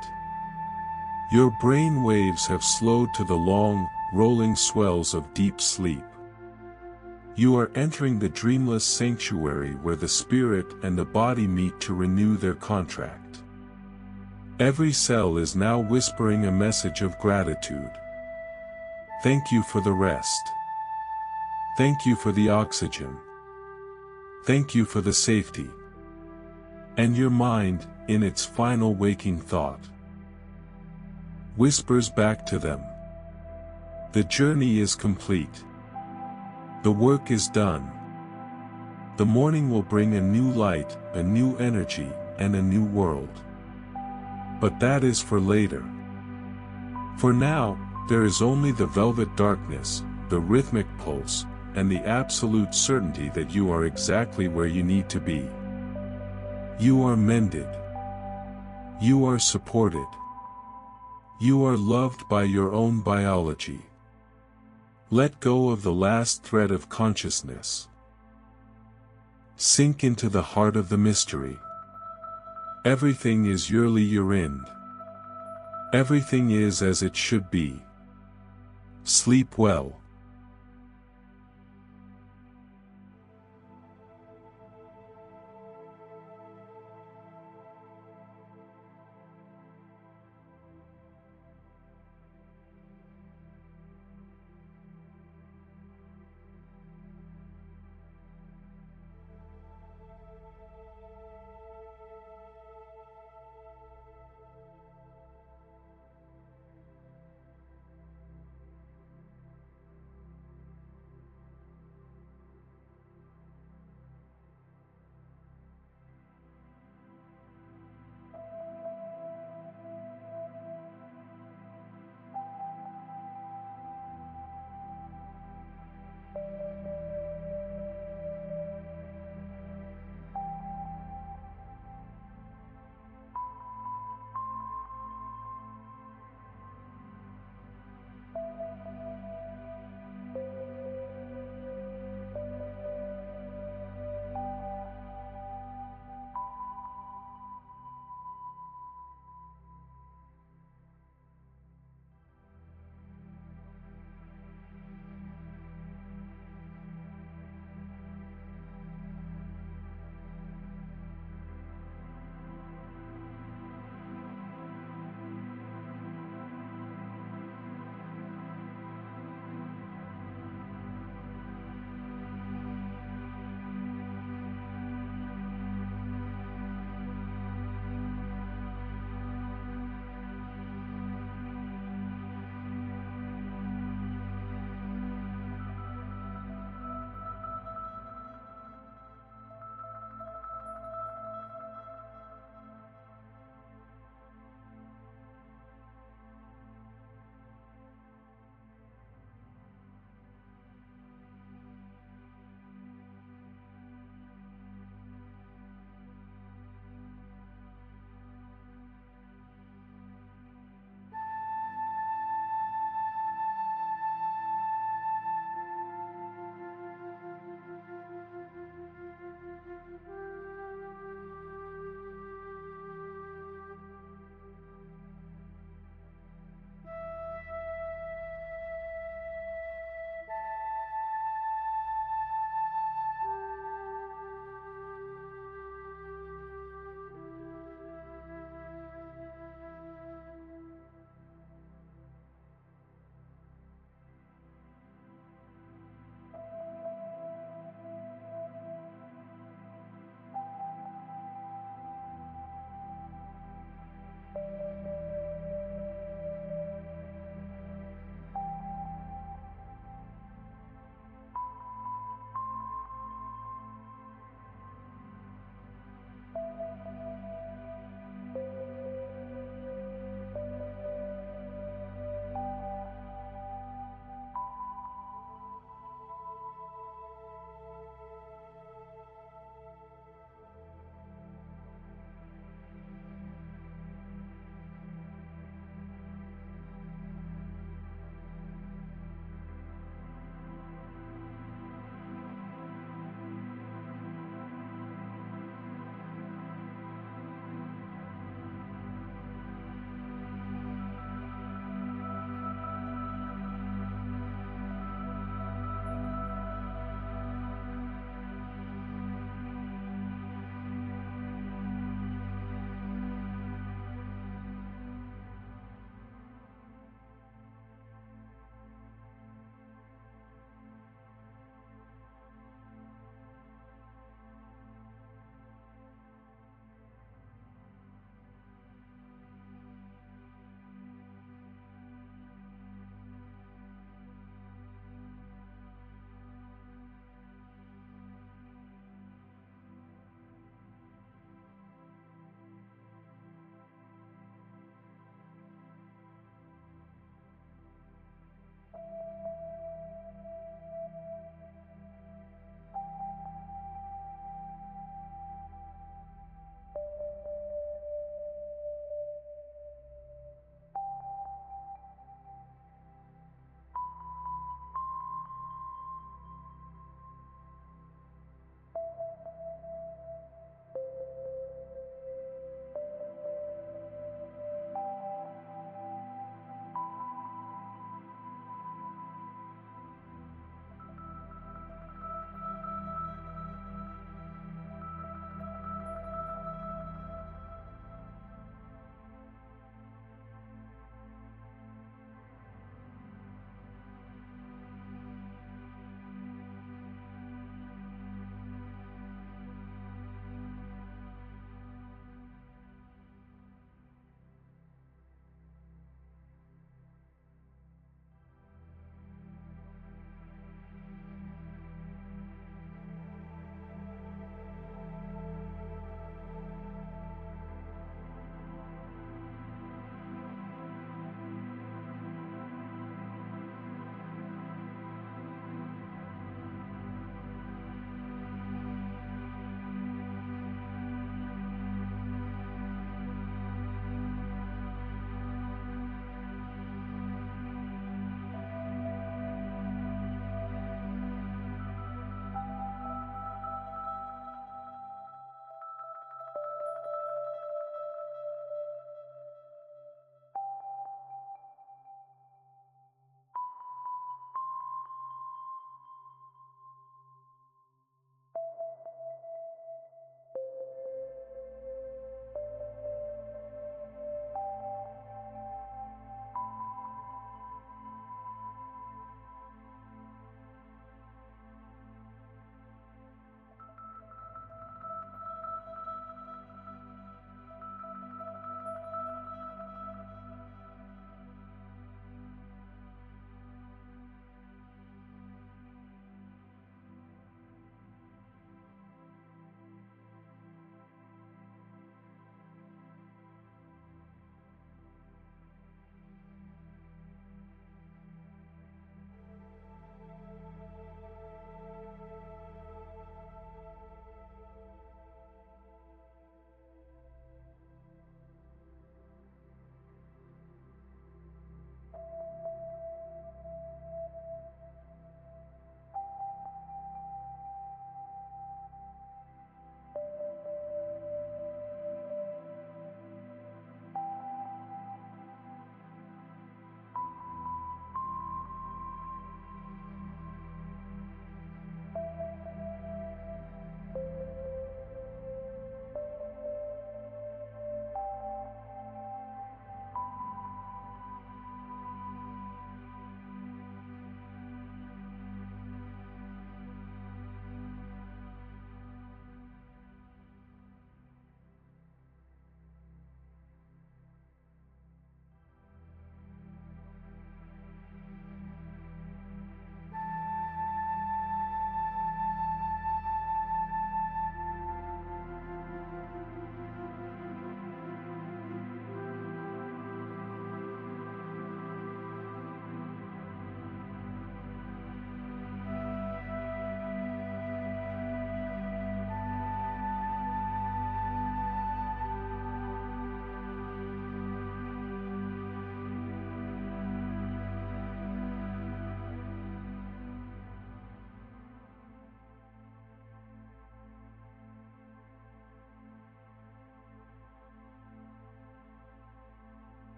Your brain waves have slowed to the long, rolling swells of deep sleep. You are entering the dreamless sanctuary where the spirit and the body meet to renew their contract. Every cell is now whispering a message of gratitude. Thank you for the rest. Thank you for the oxygen. Thank you for the safety. And your mind, in its final waking thought, whispers back to them. The journey is complete. The work is done. The morning will bring a new light, a new energy, and a new world. But that is for later. For now, there is only the velvet darkness, the rhythmic pulse, and the absolute certainty that you are exactly where you need to be. You are mended. You are supported. You are loved by your own biology. Let go of the last thread of consciousness. Sink into the heart of the mystery. Everything is yearly year-end. Everything is as it should be. Sleep well.